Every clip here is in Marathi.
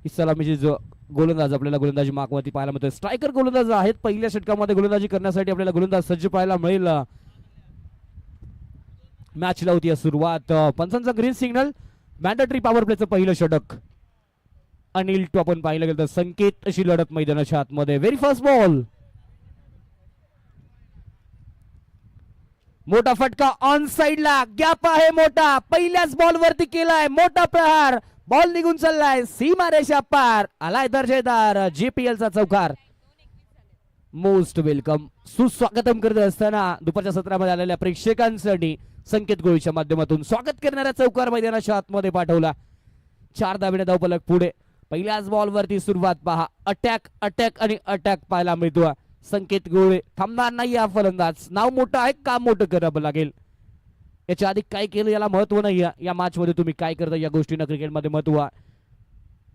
ही सलामीची जो गोलंदाज आपल्याला गोलंदाजी मार्कवरती पाहायला मिळतोय. स्ट्रायकर गोलंदाज आहेत. पहिल्या षटकामध्ये गोलंदाजी करण्यासाठी आपल्याला गोलंदाज सज्ज पाहायला मिळेल. मॅचला होती सुरुवात. पंचांचा ग्रीन सिग्नल. मॅन्डेटरी पॉवर प्लेचं पहिलं षटक. अनिल टू आपण पाहिलं गेलं तर संकेत अशी लढत मैदानाच्या आतमध्ये. Very first ball. मोठा फटका ऑन साइडला. गॅप आहे मोठा. पहिल्याच बॉल वरती केलाय मोठा प्रहार. बॉल निघून चाललाय सीमा रेषा पार. आलाय दर्जेदार JPL चा चौकार. Most welcome. सुस्वागतम करत असताना दुपारच्या सत्रामध्ये आलेल्या प्रेक्षकांसाठी संकेत गोळीच्या माध्यमातून स्वागत करणारा चौकार मैदानाच्या आतमध्ये पाठवला. 4 धावेने धावफलक पुढे. पहिल्याच बॉल वरती सुरुवात पहा. अटॅक अटॅक आणि अटॅक पाहायला मिळतो. संकेत गोळे थांबणार नाही हा फलंदाज. नाव मोठं आहे, काम मोठं करावं लागेल. याच्या आधी काय केलं याला महत्व नाही. या मॅच मध्ये तुम्ही काय करता या गोष्टींना क्रिकेटमध्ये महत्व आहे.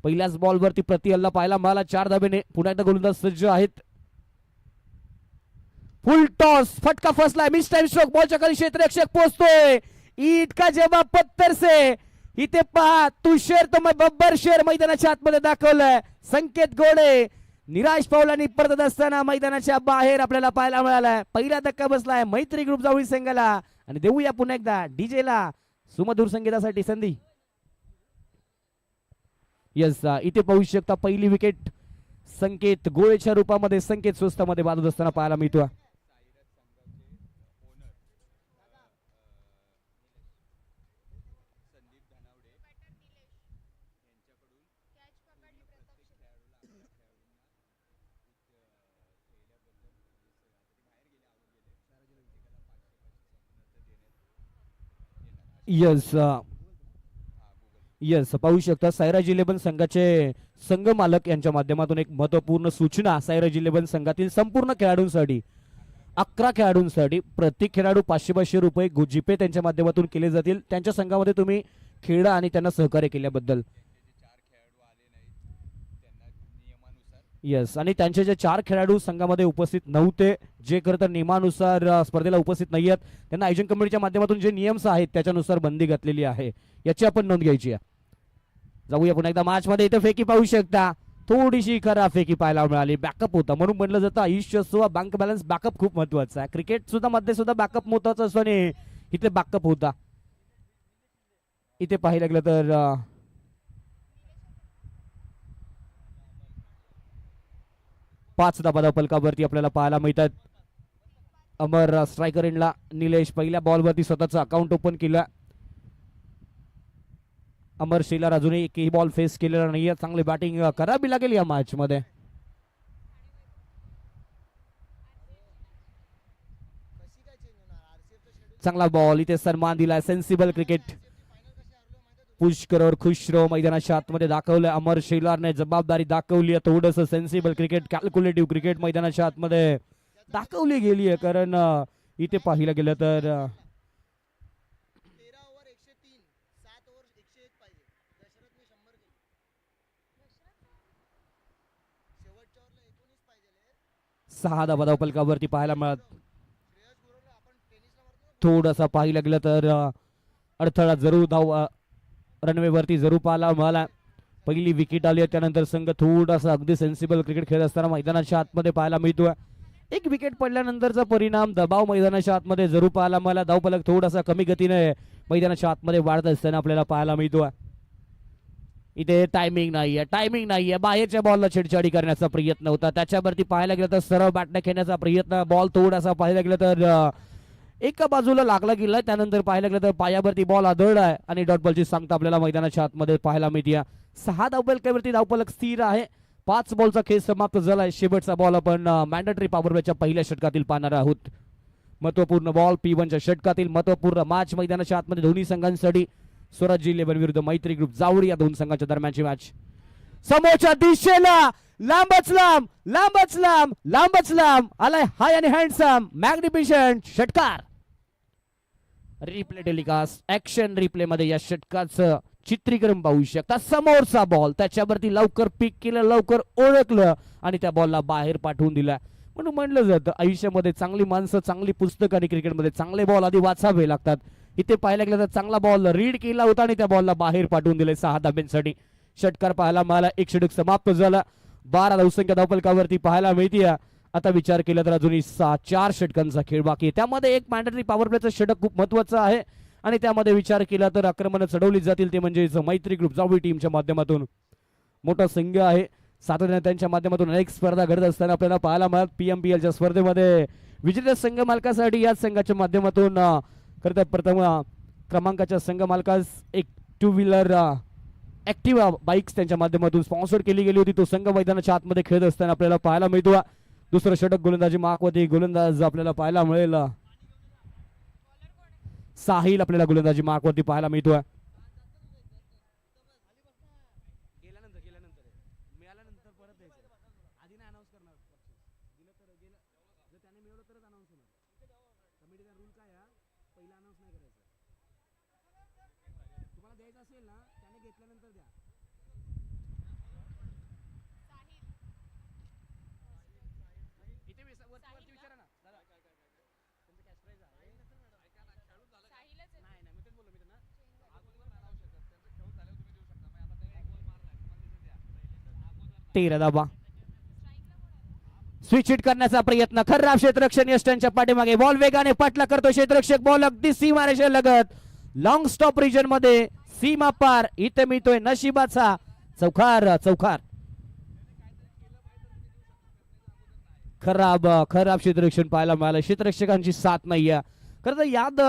पहिल्याच बॉल वरती प्रति हल्ला पाहायला मला 4 धावेने. पुन्हा एकदा गोलंदाज सज्ज आहेत. Full toss. फटका फसलाय. Miss time stroke. बॉलच्या खाली क्षेत्ररक्षक पोहोचतोय. ईट का जवाब पत्थर से. इथे पहा तू शेर तो मैं बब्बर शेर मैदानाच्या आतमध्ये दाखवलंय. संकेत गोडे निराश पावलांनी परतत असताना मैदानाच्या बाहेर आपल्याला पाहायला मिळालाय. पहिला धक्का बसलाय मैत्री ग्रुप जावळी संघाला. आणि देऊया पुन्हा एकदा DJ ला सुमधुर संगीतासाठी संधी. यस इथे पाहू शकता पहिली विकेट संकेत गोळेच्या रूपामध्ये संकेत स्वस्तामध्ये बांधत असताना पाहायला मिळतो. यस यस पाहू शकता सायराज 11 संघाचे संघ मालक यांच्या माध्यमातून एक महत्वपूर्ण सूचना. सायराज 11 संघातील संपूर्ण खेळाडूंसाठी 11 खेळाडूंसाठी प्रत्येक खेळाडू 500-500 रुपये जीपे त्यांच्या माध्यमातून केले जातील. त्यांच्या संघामध्ये तुम्ही खेळा आणि त्यांना सहकार्य केल्याबद्दल. यस आणि त्यांचे जे 4 खेळाडू संघामध्ये उपस्थित नव्हते, जे खरं तर नियमानुसार स्पर्धेला उपस्थित नाही आहेत, त्यांना आयोजन कमिटीच्या माध्यमातून जे नियम्स आहेत त्याच्यानुसार बंदी घातलेली आहे. याची आपण नोंद घ्यायची आहे. जाऊया पुन्हा एकदा मॅच मध्ये. इथे फेकी पाहू शकता. थोडीशी खरा फेकी पाहायला मिळाली. बॅकअप होता म्हणून म्हणलं जातं आयुष्य असो बँक बॅलन्स बॅकअप खूप महत्वाचा आहे. क्रिकेट सुद्धा मध्ये सुद्धा बॅकअप महत्वाचा असतो आणि इथे बॅकअप होता. इथे पाहायला लागलं तर 5 धावा फलकावरती आपल्याला पाहायला मिळतात. अमर स्ट्रायकर इनला. निलेश पहिल्या बॉल वरती स्वतःचं अकाउंट ओपन केलं. अमर शेलार अजूनही एकही बॉल फेस केलेला नाहीये. चांगली बॅटिंग करावी लागेल या मॅच मध्ये. चांगला बॉल. इथे सन्मान दिलाय. Sensible cricket. पुष्कर और खुश रहो मैदानाच्या आतमध्ये दाखवलंय. अमर शेलारने जबाबदारी दाखवली आहे. थोडंसं सेन्सिबल क्रिकेट कॅल्क्युलेटिव्ह क्रिकेट मैदानाच्या आतमध्ये दाखवली गेली आहे. कारण इथे पाहिलं गेलं तर सहा धावा फलकावरती पाहायला मिळत. थोडासा पाहिलं गेलं तर अडथळा जरूर धाव रनवे वरती जरूर पाहायला मिळाला. पहिली विकेट आली त्यानंतर संघ थोडासा अगदी सेन्सिबल क्रिकेट खेळत असताना मैदानाच्या आतमध्ये पाहायला मिळतोय. एक विकेट पडल्यानंतरचा परिणाम दबाव मैदानाच्या आतमध्ये जरूर पाहायला मिळाला. धावफलक थोडासा कमी गतीने मैदानाच्या आतमध्ये वाढत असताना आपल्याला पाहायला मिळतोय. इथे टायमिंग नाहीये. बाहेरच्या बॉलला छेडछाडी करण्याचा प्रयत्न होता. त्याच्यावरती पाहायला गेलं तर सरळ बॅटने खेळण्याचा प्रयत्न. बॉल थोडासा पाहायला गेलं तर एका बाजूला लागला गेलाय. त्यानंतर पाहायला गेलं तर पायावरती बॉल आदळलाय आणि डॉट बॉलची सांगता आपल्याला मैदानाच्या आतमध्ये पाहायला मिळते. 6 धावफलकावरती धावफलक स्थिर आहे. 5 बॉलचा खेळ समाप्त झालाय. शेवटचा बॉल आपण मॅन्डेटरी पॉवर प्लेच्या पहिल्या षटकातील पाहणार आहोत. महत्वपूर्ण बॉल P1च्या षटकातील महत्वपूर्ण मॅच मैदानाच्या आतमध्ये दोन्ही संघांसाठी. स्वराज 11 विरुद्ध मैत्री ग्रुप जावळी या दोन संघांच्या दरम्यानची मॅच. समोरच्या दिशेला लांबच लांब आलाय हाय आणि हँडसम मॅग्निफिशंट षटकार. रिप्ले टेलिकास्ट ऍक्शन रिप्ले मध्ये या षटकाचं चित्रीकरण पाहू शकता. समोरचा बॉल त्याच्यावरती लवकर पिक केलं, लवकर ओळखलं आणि त्या बॉलला बाहेर पाठवून दिला. म्हणून म्हणलं जातं आयुष्यामध्ये चांगली माणसं, चांगली पुस्तकं आणि क्रिकेटमध्ये चांगले बॉल आधी वाचावे लागतात. इथे पाहायला गेलं तर चांगला बॉल रीड केला होता आणि त्या बॉलला बाहेर पाठवून दिले 6 धाब्यांसाठी. षटकार पाहायला मिळाला. एक षटक समाप्त झाला. 12 धावसंख्या धावफलकावरती पाहायला मिळते. आता विचार केला तर अजूनही 4 षटकांचा खेळ बाकी आहे. त्यामध्ये एक मॅन्डेटरी पॉवर प्लेचं षटक खूप महत्वाचं आहे आणि त्यामध्ये विचार केला तर आक्रमण चढवली जातील ते म्हणजे मैत्री ग्रुप जावळी टीमच्या माध्यमातून. मोठा संघ आहे सातत्याने त्यांच्या माध्यमातून अनेक स्पर्धा घडत असताना आपल्याला पाहायला मिळत. PMPLच्या स्पर्धेमध्ये विजेत्या संघ मालकासाठी याच संघाच्या माध्यमातून करता प्रथम क्रमांकाच्या संघ मालकास एक 2 व्हीलर ऍक्टिव्हा बाईक्स त्यांच्या माध्यमातून स्पॉन्सर केली गेली होती. तो संघ मैदानाच्या आतमध्ये खेळत असताना आपल्याला पाहायला मिळतो. दुसरं षटक गोलंदाजी मार्कवरती गोलंदाज आपल्याला पाहायला मिळेल. साहिल आपल्याला गोलंदाजी मार्कवरती पाहायला मिळतो. तेरा धावा. स्विच हिट करण्याचा प्रयत्न. खराब क्षेत्ररक्षण यष्टांच्या पाठीमागे. बॉल वेगाने पाठला करतो क्षेत्ररक्षक. बॉल अगदी सीमारेषे लगत लॉंग स्टॉप रिजन मध्ये सीमा पार. इथे मिळतोय नशिबाचा चौकार. खराब क्षेत्ररक्षण पाहायला मिळालं. क्षेत्ररक्षकांची साथ नाहीये. खरं तर याद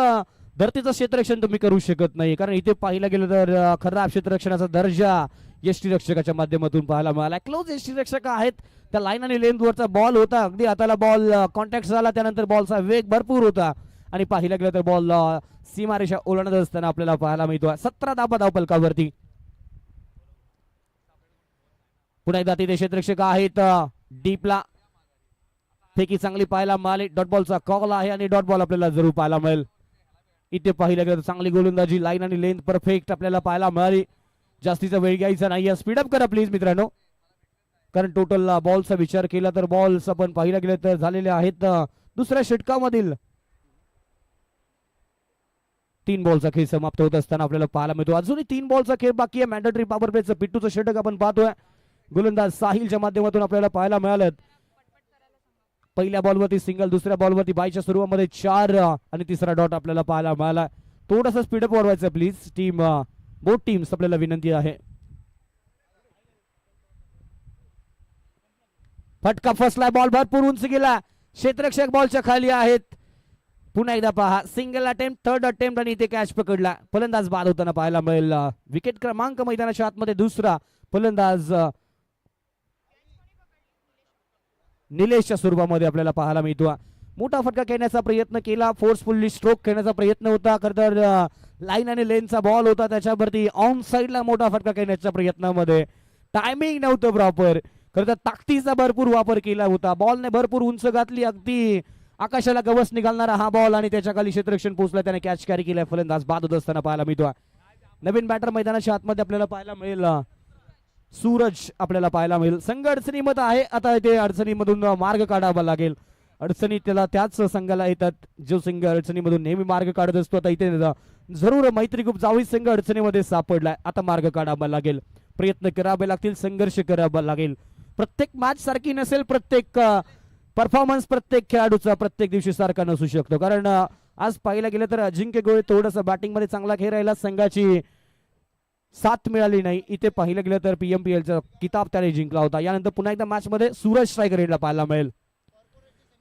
धरतीचं क्षेत्ररक्षण तुम्ही करू शकत नाही कारण इथे पाहिलं गेलं तर खराब क्षेत्ररक्षणाचा दर्जा यष्टीरक्षकाच्या माध्यमातून पाहायला मिळाला. क्लोज यष्टीरक्षक आहेत. त्या लाईन आणि लेंथ वरचा बॉल होता. अगदी हाताला बॉल कॉन्टॅक्ट झाला. त्यानंतर बॉलचा वेग भरपूर होता आणि पाहिलं गेलं तर बॉल सीमारेषा ओलांडत असताना आपल्याला पाहायला मिळतो. 17 धावा धावफलकावरती. पुन्हा एकदा तिथे क्षेत्ररक्षक आहेत. डीपला फेकी चांगली पाहायला मिळाली. डॉट बॉलचा कॉल आहे आणि डॉट बॉल आपल्याला जरूर पाहायला मिळेल. इथे पाहिलं गेलं तर चांगली गोलंदाजी लाईन आणि लेंथ परफेक्ट आपल्याला पाहायला मिळाली. जास्तीचा वेळ घ्यायचा नाही. स्पीडअप करा प्लीज मित्रांनो कारण टोटल बॉलचा विचार केला तर बॉल्स आपण पाहिला गेले तर झालेले आहेत. दुसऱ्या षटकामधील 3 बॉलचा खेळ समाप्त होत असताना आपल्याला पाहायला मिळतो. अजूनही 3 बॉलचा खेळ बाकी आहे. मॅन्डेटरी पॉवर प्लेचं पिट्टूचं षटक आपण पाहतोय. गोलंदाज साहिलच्या माध्यमातून आपल्याला पाहायला मिळालं. पहिल्या बॉलवरती सिंगल. दुसऱ्या बॉलवरती बायच्या सुरुवातीमध्ये 4 आणि तिसरा डॉट आपल्याला पाहायला मिळाला. थोडंसं स्पीडअप वाढवायचं प्लीज टीम. बोथ टीम्स आपल्याला विनंती आहे. फटका फसलाय. बॉल भरपूर उंच गेला. क्षेत्ररक्षक बॉलच्या खाली आहेत. पुन्हा एकदा पहा. सिंगल अटेम्प्ट, थर्ड अटेम्प्ट आणि इथे कॅच पकडला. फलंदाज बाद होताना पाहायला मिळेल. विकेट क्रमांक मैदानाच्या आतमध्ये दुसरा फलंदाज निलेशच्या स्वरूपामध्ये आपल्याला पाहायला मिळतो. मोठा फटका खेळण्याचा प्रयत्न केला. फोर्सफुल्ली स्ट्रोक खेळण्याचा प्रयत्न होता. खरं तर लाईन आणि लेनचा बॉल होता त्याच्यावरती ऑन साईडला मोठा फटका खेळण्याच्या प्रयत्नामध्ये टायमिंग नव्हतं प्रॉपर. खरं तर ताकदीचा भरपूर वापर केला होता. बॉलने भरपूर उंच घातली. अगदी आकाशाला गवस निघालणारा हा बॉल आणि त्याच्या खाली क्षेत्ररक्षण पोहोचला. त्याने कॅच कॅरी केलाय. फलंदाज बाद होत असताना पाहायला मिळतो. नवीन बॅटर मैदानाच्या आतमध्ये आपल्याला पाहायला मिळेल. सूरज आपल्याला पाहायला मिळेल. संघ अडचणीमध्ये आहे. आता इथे अडचणीमधून मार्ग काढावा लागेल. अडचणी त्याला त्याच संघाला येतात जो संघ अडचणीमधून नेहमी मार्ग काढत असतो. आता इथे जरूर मैत्री ग्रुप जावळी संघ अडचणीमध्ये सापडलाय. आता मार्ग काढावा लागेल. प्रयत्न करावे लागतील. संघर्ष करावा लागेल. प्रत्येक मॅच सारखी नसेल. प्रत्येक परफॉर्मन्स प्रत्येक खेळाडूचा प्रत्येक दिवशी सारखा नसू शकतो. कारण आज पाहिलं गेलं तर अजिंक्य गोळे थोडंसं बॅटिंग मध्ये चांगला खेळ राहिला. संघाची साथ मिळाली नाही. इथे पाहिलं गेलं तर PMPLचा किताब त्याने जिंकला होता. यानंतर पुन्हा एकदा मॅच मध्ये सूरज स्ट्रायकर रेडला पाहायला मिळेल.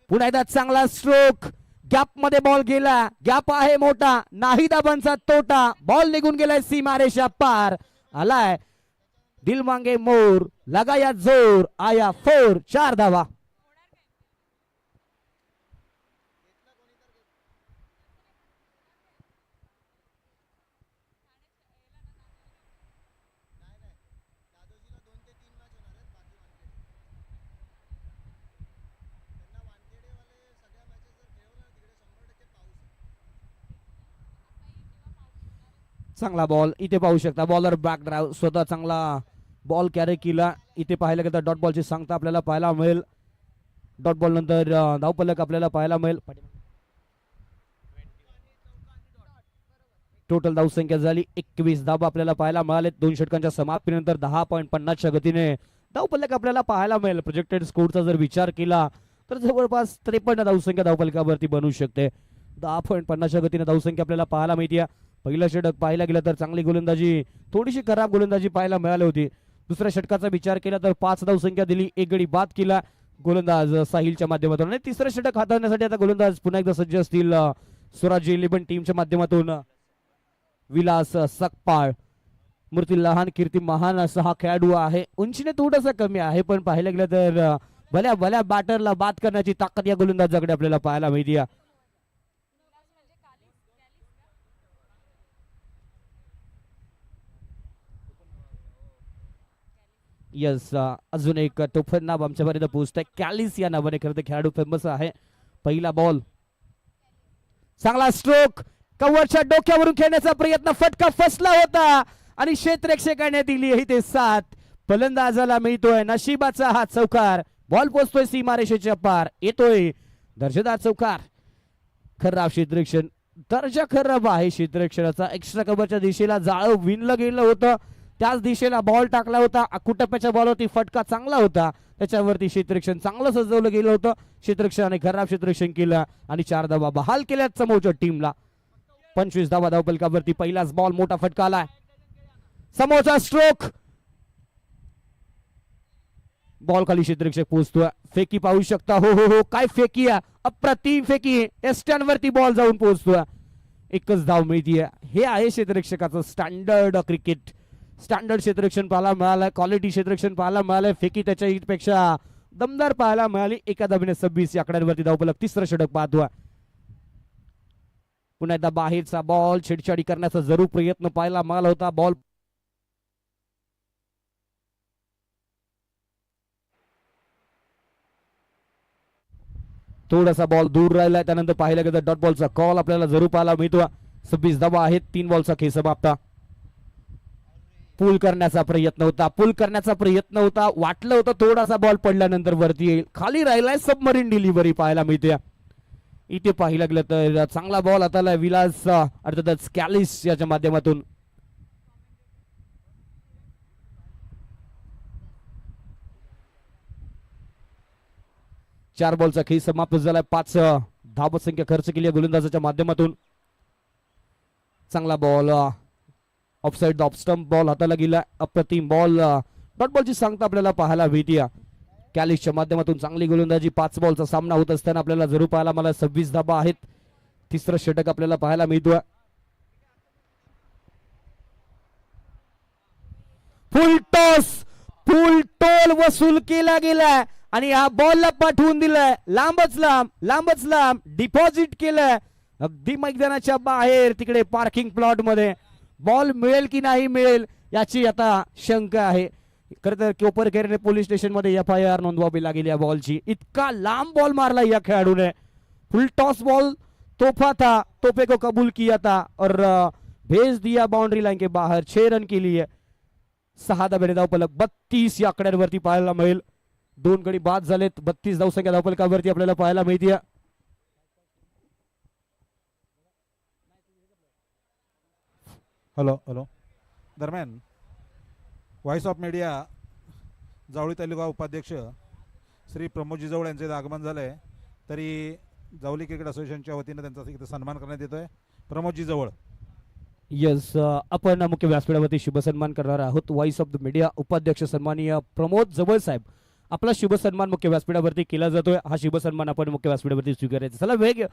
पुन्हा एकदा चांगला स्ट्रोक. गॅप मध्ये बॉल गेला. गॅप आहे मोठा. नाही धाबांचा तोटा. बॉल निघून गेलाय सीमारेषा पार. आलाय दिल मांगे मोर. लगाया जोर. आया 4. 4 धावा. चांगला बॉल इथे पाहू शकता. बॉलर बॅक ड्राइव्ह स्वतः चांगला बॉल कॅरी केला. इथे पाहायला गेलं तर डॉट बॉलची सांगता आपल्याला पाहायला मिळेल. डॉट बॉल नंतर धावफलक आपल्याला पाहायला मिळेल. टोटल धावसंख्या झाली 21 धावा आपल्याला पाहायला मिळाले. 2 षटकांच्या समाप्तीनंतर 10.50च्या गतीने धावफलक आपल्याला पाहायला मिळेल. प्रोजेक्टेड स्कोरचा जर विचार केला तर जवळपास 53 धावसंख्या धावफलकावरती बनू शकते. 10.50च्या गतीने धावसंख्या आपल्याला पाहायला मिळते. पहिलं षटक पाहायला गेलं तर चांगली गोलंदाजी, थोडीशी खराब गोलंदाजी पाहायला मिळाली होती. दुसऱ्या षटकाचा विचार केला तर 5 धावसंख्या दिली, एक गडी बाद केला गोलंदाज साहिलच्या माध्यमातून. आणि तिसरं षटक हाताळण्यासाठी आता गोलंदाज पुन्हा एकदा सज्ज असतील स्वराज्य 11 टीमच्या माध्यमातून. विलास सकपाळ, मूर्ती लहान कीर्ती महान असा हा खेळाडू आहे. उंचीने थोडासा कमी आहे, पण पाहायला गेलं तर भल्या भल्या बॅटरला बाद करण्याची ताकद या गोलंदाजाकडे आपल्याला पाहायला मिळते. यस, अजून एक टोफन नाव आमच्यापर्यंत पोहोचतंय. कॅलिस या नावाने खरं तर खेळाडू फेमस आहे. पहिला बॉल, चांगला स्ट्रोक, कव्हरच्या डोक्यावरून खेळण्याचा प्रयत्न, फटका फसला होता आणि क्षेत्ररक्षकाने दिली ही ते 7. फलंदाजाला मिळतोय नशिबाचा हा चौकार. बॉल पोहोचतोय सीमारेषेच्या पार, येतोय दर्जेदार चौकार. खराब क्षेत्ररक्षण, दर्जा खराब आहे क्षेत्ररक्षणाचा. एक्स्ट्रा कव्हरच्या दिशेला जाळं विणलं गेलं होतं, त्याच दिशेला बॉल टाकला होता. अकुटप्प्याच्या बॉलवरती फटका चांगला होता, त्याच्यावरती क्षेत्ररक्षण चांगलं सजवलं गेलं होतं. क्षेत्ररक्षणाने खराब क्षेत्ररक्षण केलं आणि 4 धावा बहाल केल्यात समोरच्या टीमला. 25 धावा धावफलकावरती. पहिलाच बॉल, मोठा फटका आलाय. समोरचा स्ट्रोक, बॉल खाली क्षेत्ररक्षक पोहोचतोय. फेकी पाहू शकता. हो हो हो, काय फेकी आहे, अप्रतिम फेकी. एस्टॅनवरती बॉल जाऊन पोहोचतोय. एकच धाव मिळतीये. हे आहे क्षेत्ररक्षकाचं स्टँडर्ड क्रिकेट. स्टँडर्ड क्षेत्ररक्षण पाहायला मिळालंय, क्वालिटी क्षेत्ररक्षण पाहायला मिळालंय. फेकी त्याच्या पेक्षा दमदार पाहायला मिळाली. एका धावेने 26 या आकड्यांवरती धावफलक. तिसरं षटक पाहतोय. पुन्हा एकदा बाहेरचा बॉल, छेडछाडी करण्याचा जरूर प्रयत्न पाहायला मिळाला होता. बॉल थोडासा बॉल दूर राहिलाय. त्यानंतर पाहिलं गेलं डॉट बॉलचा कॉल आपल्याला जरूर पाहायला मिळतो. 26 धावा आहेत. 3 बॉलचा खेळ समाप्त. पुल करण्याचा प्रयत्न होता, पुल करण्याचा प्रयत्न होता. वाटलं होतं थोडासा बॉल पडल्यानंतर वरती येईल, खाली राहिलाय. सबमरीन डिलिव्हरी पाहायला मिळते. इथे पाहिलं गेलं तर चांगला बॉल हाताला विलास अर्थातच कॅलिस याच्या माध्यमातून. चार बॉलचा खेळ समाप्त झालाय. 5 धावसंख्या खर्च केली आहे गोलंदाजाच्या माध्यमातून. चांगला ball, offside off stump ball हाताला गेला. अप्रतिम बॉल, डॉट बॉलची सांगता आपल्याला पाहायला भेटते. कॅलिसच्या माध्यमातून चांगली गोलंदाजी. 5 बॉलचा सामना होत असताना आपल्याला जरूर पाहायला मला 26 धाबा आहेत. तिसरं षटक आपल्याला पाहायला मिळतोय. फुल टॉस, फुल टोल वसूल केला गेला आणि हा बॉलला पाठवून दिलाय लांबच लांब, लांबच लांब डिपॉझिट केलंय अगदी मैदानाच्या बाहेर तिकडे पार्किंग प्लॉट मध्ये. बॉल मिळेल की नाही मिळेल याची आता शंका आहे. खरं तर कोपरखेरणे पोलीस स्टेशन मध्ये FIR नोंदवावी लागेल या बॉलची. इतका लांब बॉल मारला या खेळाडूने. फुल टॉस बॉल तोहफा था, तोहफे को कबूल किया था और भेज दिया बाउंड्री लाइन के बाहर. 6 रन के लिए 6 धाब्याने धावफलक. 32 या आकड्यांवरती पाहायला मिळेल. 2 गडी बाद झालेत. 32 धावसंख्या धावफलकावरती आपल्याला पाहायला मिळते. Hello hello. दरम्यान व्हॉइस ऑफ मीडिया जावळी तालुका उपाध्यक्ष श्री प्रमोदजी जवळ यांचे आगमन झालंय. तरी जावली क्रिकेट असोसिएशनच्या वतीने त्यांचा इथे सन्मान करण्यात येतोय. प्रमोदजी जवळ. यस, आपण मुख्य व्यासपीठावरती शुभसन्मान करणार आहोत. व्हॉइस ऑफ द मीडिया उपाध्यक्ष सन्माननीय प्रमोद जवळ साहेब, आपला शुभसन्मान मुख्य व्यासपीठावरती केला जातोय. हा शुभसन्मान आपण मुख्य व्यासपीठावरती स्वीकारायचा. चला, वेग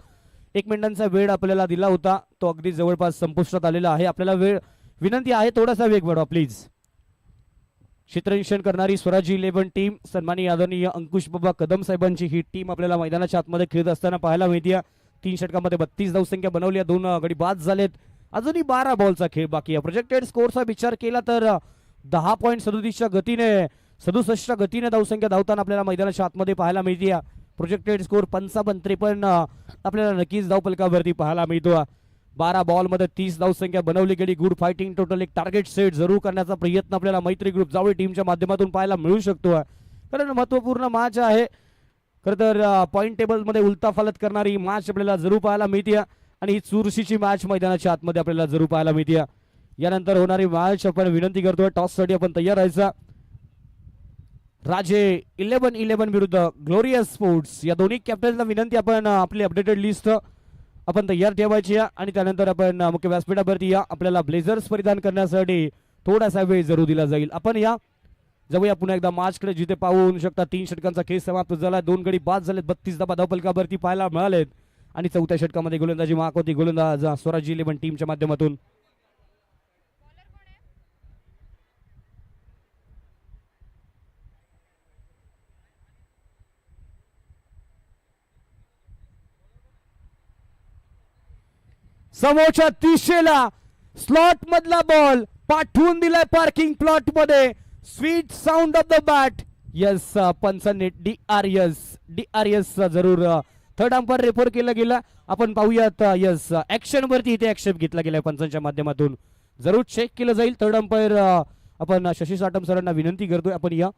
1 मिनिटांचा वेळ आपल्याला दिला होता, तो अगदी जवळपास संपुष्टात आलेला आहे. आपल्याला वेळ विनंती आहे थोडासा वेग वाढवा प्लीज. क्षेत्ररक्षण करणारी स्वराज्य 11 टीम, सन्माननीय आदरणीय अंकुश बाबा कदम साहेबांची ही टीम आपल्याला मैदानाच्या आतमध्ये खेळत असताना पाहायला मिळते. 3 षटकामध्ये 32 धावसंख्या बनवली. 2 गडी बाद झालेत. अजूनही 12 बॉलचा खेळ बाकी आहे. प्रोजेक्टेड स्कोरचा विचार केला तर 10.37च्या गतीने 67 गतीने धावसंख्या धावताना आपल्याला मैदानाच्या आतमध्ये पाहायला मिळते. प्रोजेक्टेड स्कोर 55-53 आपल्याला नक्कीच धावफलकावरती पाहायला मिळतो. 12 बॉलमध्ये 30 धावसंख्या बनवली गेली. Good fighting. टोटल एक टार्गेट सेट जरूर करण्याचा प्रयत्न आपल्याला मैत्री ग्रुप जावळी टीमच्या माध्यमातून पाहायला मिळू शकतो. कारण महत्वपूर्ण मॅच आहे. खरं तर पॉईंट टेबल मध्ये उलटा फलत करणारी मॅच आपल्याला जरूर पाहायला मिळते. आणि ही चुरशीची मॅच मैदानाच्या आतमध्ये आपल्याला जरूर पाहायला मिळते. यानंतर होणारी मॅच आपण विनंती करतोय टॉससाठी आपण तयार राहायचा. राजे 11-11 विरुद्ध ग्लोरियस स्पोर्ट्स या दोन्ही कॅप्टनला विनंती आपण आपली अपडेटेड लिस्ट आपण तयार ठेवायची आहे आणि त्यानंतर आपण मुख्य व्यासपीठावरती या आपल्याला ब्लेझर्स परिधान करण्यासाठी थोडासा वेळ जरूर दिला जाईल. आपण या जाऊया पुन्हा एकदा मॅचकडे, जिथे पाहू शकता 3 षटकांचा खेळ समाप्त झाला. 2 गडी बाद झालेत, 32 धावा धावफलकावरती पाहायला मिळालेत आणि 4थ्या षटकामध्ये गोलंदाजी मार्क होती गोलंदाज स्वराज 11 टीमच्या माध्यमातून. समोरच्या दिशेला स्लॉट मधला बॉल पाठवून दिलाय पार्किंग प्लॉट मध्ये. Sweet sound of the bat. Yes पंचांनी डीआरएस जरूर थर्ड अंपायर रेफर केला गेला. आपण पाहूयात. यस ऍक्शन वरती इथे ऍक्शन घेतला गेलाय पंचांच्या माध्यमातून. जरूर चेक केलं जाईल. थर्ड अंपायर आपण शशी साटम सरांना विनंती करतोय आपण या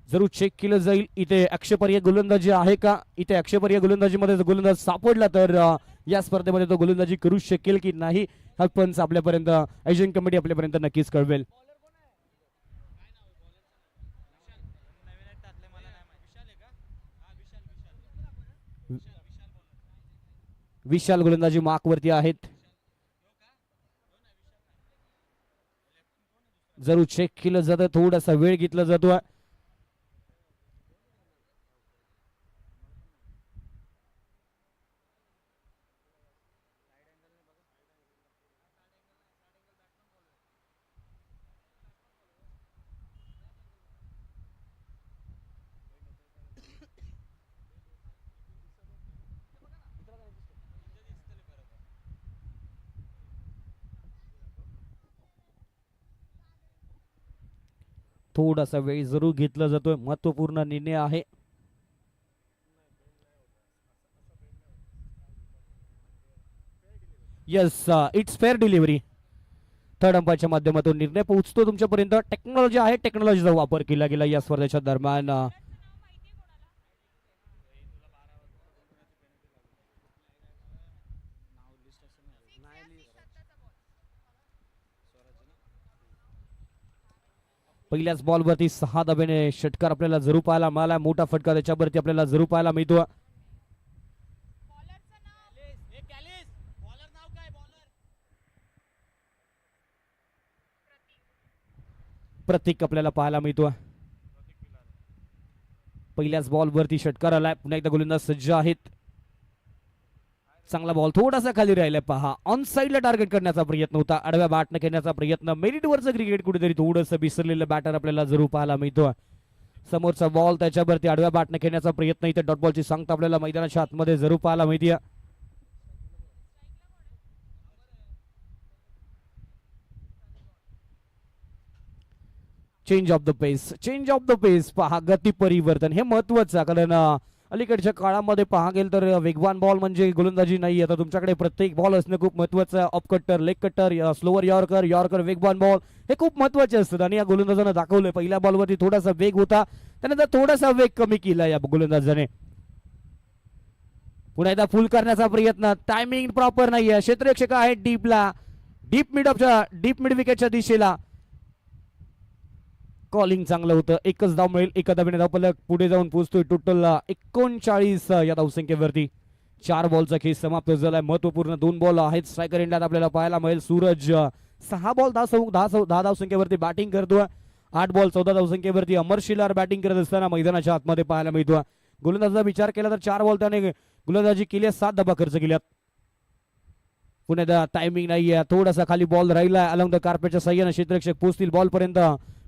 जरूर चेक केलं जाईल. इथे आक्षेपार्ह गोलंदाजी आहे का, इथे आक्षेपार्ह गोलंदाजीमध्ये गोलंदाज सापडला तर या स्पर्धेमध्ये तो गोलंदाजी करू शकेल की नाही हा पंच आपल्यापर्यंत आयोजन कमिटी आपल्यापर्यंत नक्कीच कळवेल. विशाल गोलंदाजी मार्क वरती आहेत. जरूर चेक केलं जातं, थोडासा वेळ घेतला जातो. थोडासा वेळ जरूर घेतला जातोय. महत्वपूर्ण निर्णय आहे. Yes it's fair delivery. Third अंपायरच्या माध्यमातून निर्णय पोहोचतो तुमच्यापर्यंत. टेक्नॉलॉजी आहे, टेक्नॉलॉजीचा वापर केला गेला या स्पर्धेच्या दरम्यान. पहिल्याच बॉलवरती 6 धाब्याने षटकार आपल्याला जरूर पाहायला मिळाला. मोठा फटका त्याच्यावरती आपल्याला जरूर पाहायला मिळतो. प्रतीक आपल्याला पाहायला मिळतो. पहिल्याच बॉलवरती षटकार आलाय. पुन्हा एकदा गोलंदाज सज्ज आहेत. चांगला बॉल थोडासा खाली राहिलाय पहा. ऑन साइडला टार्गेट करण्याचा प्रयत्न होता, आडव्या बॅटने खेळण्याचा प्रयत्न. मेरिटवरचं क्रिकेट कुठेतरी थोडंसं विसरलेलं बॅटर आपल्याला जरूर पाहायला मिळतो. समोरचा बॉल त्याच्यावरती आडव्या बॅटने खेळण्याचा प्रयत्न. इथे डॉट बॉलची सांगता आपल्याला मैदानाच्या आतमध्ये जरूर पाहायला मिळते. चेंज ऑफ द पेस पहा. गती परिवर्तन हे महत्वाचं, कारण अलीकडच्या काळामध्ये पहा गेल तर वेगवान बॉल म्हणजे गोलंदाजी नाही. आता तुमच्याकडे प्रत्येक बॉल असणं खूप महत्वाचं आहे. ऑफ कट्टर, लेग कट्टर, स्लोअर यॉर्कर, वेगवान बॉल हे खूप महत्वाचे असतात आणि या गोलंदाजानं दाखवलंय. पहिल्या बॉलवरती थोडासा वेग होता, त्यानंतर थोडासा वेग कमी केला या गोलंदाजाने. पुन्हा एकदा फुल करण्याचा प्रयत्न. टायमिंग प्रॉपर नाहीये. क्षेत्ररक्षक आहे डीपला, डीप मिड विकेटच्या दिशेला. कॉलिंग चांगलं होतं. एकच धाव मिळेल. एका धावेने धावफलक पुढे जाऊन पोहोचतोय. टोटल 39 या धावसंख्येवरती. 4 बॉलचा खेळ समाप्त झालाय. महत्वपूर्ण 2 बॉल आहेत स्ट्रायकर इंडियात आपल्याला पाहायला मिळेल. सूरज 6 बॉल 10 धावसंख्येवरती बॅटिंग करतोय. 8 बॉल 14 धावसंख्येवरती अमर शिलार बॅटिंग करत असताना मैदानाच्या आतमध्ये पाहायला मिळतो. गोलंदाजाचा विचार केला तर 4 बॉल त्याने गोलंदाजी केली, 7 धावा खर्च केल्यात. पुन्हा टायमिंग नाहीये. थोडासा खाली बॉल राहिला. अलॉंग द कार्पेटच्या साह्याने क्षेत्ररक्षक पोहोचतील बॉल पर्यंत.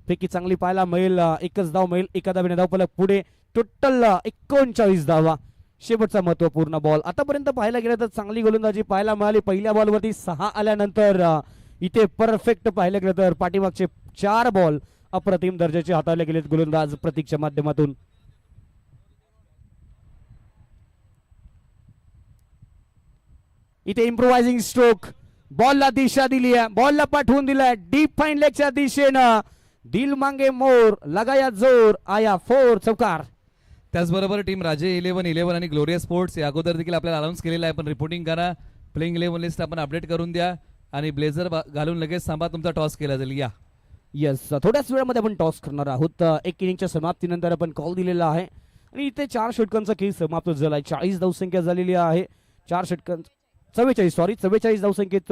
पैकी चांगली पाहायला मिळेल. एकच धाव मिळेल. एका धावेने धावफलक पुढे. टोटल 39 धावा. शेवटचा महत्वपूर्ण बॉल. आतापर्यंत पाहायला गेलं तर चांगली गोलंदाजी पाहायला मिळाली. पहिल्या बॉलवरती 6 आल्यानंतर इथे परफेक्ट पाहायला गेलं तर पाठीमागचे 4 बॉल अप्रतिम दर्जाचे हाताळले गेलेत गोलंदाज प्रतीकच्या माध्यमातून. इथे इम्प्रोवायझिंग स्ट्रोक. बॉलला दिशा दिली आहे. बॉलला पाठवून दिलाय डीप फाईन लेगच्या दिशेनं. दिल मांगे मोर, लगाया जोर, आया 4 चौकार. त्याचबरोबर टीम राजे 11 आणि ग्लोरिया स्पोर्ट्स या अगोदर देखील आपल्याला अनाऊन्स केलेला आहे, पण रिपोर्टिंग करा. प्लेइंग 11 लिस्ट आपण अपडेट करून द्या आणि ब्लेझर घालून लगेच थांबा, तुमचा टॉस केला जाईल. या येस, थोड्याच वेळामध्ये आपण टॉस करणार आहोत. एक इनिंगच्या समाप्तीनंतर आपण कॉल दिलेला आहे आणि इथे 4 षटकांचा खेळ समाप्त झाला आहे. 40 धावसंख्या झालेली आहे. 4 षटकां 44 धावसंख्येत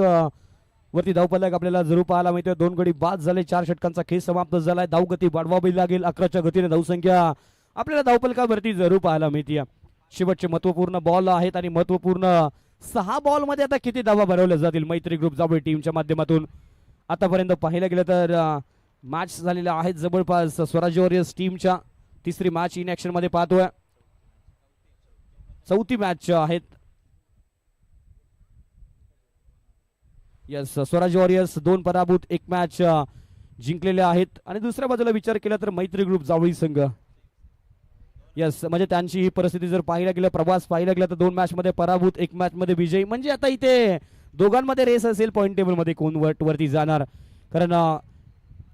वरती धावफलक आपल्याला जरूर पाहायला मिळतोय. 2 गडी बाद झाले. 4 षटकांचा खेळ समाप्त झालाय. धावगती वाढवावी लागेल. 11च्या गतीने धावसंख्या आपल्याला धावफलकावरती जरूर पाहायला मिळते. शेवटचे महत्वपूर्ण बॉल आहेत आणि महत्वपूर्ण 6 बॉल मध्ये आता किती धावा भरवल्या जातील मैत्री ग्रुप जावळी टीमच्या माध्यमातून. आतापर्यंत पाहिलं गेलं तर मॅच झालेल्या आहेत जवळपास स्वराज्य वॉरियर्स टीमच्या तिसरी मॅच इन ऍक्शन मध्ये पाहतोय. चौथी मॅच आहेत. यस, स्वराज्य वॉरियर्स 2 पराभूत 1 मॅच जिंकलेले आहेत आणि दुसऱ्या बाजूला विचार केला तर मैत्री ग्रुप जावळी संघ. यस, म्हणजे त्यांची ही परिस्थिती जर पाहिला गेलं, प्रवास पाहिला गेला तर 2 मॅच मध्ये पराभूत 1 मॅच मध्ये विजयी. म्हणजे आता इथे दोघांमध्ये रेस असेल पॉइंट टेबल मध्ये कोण वरती जाणार, कारण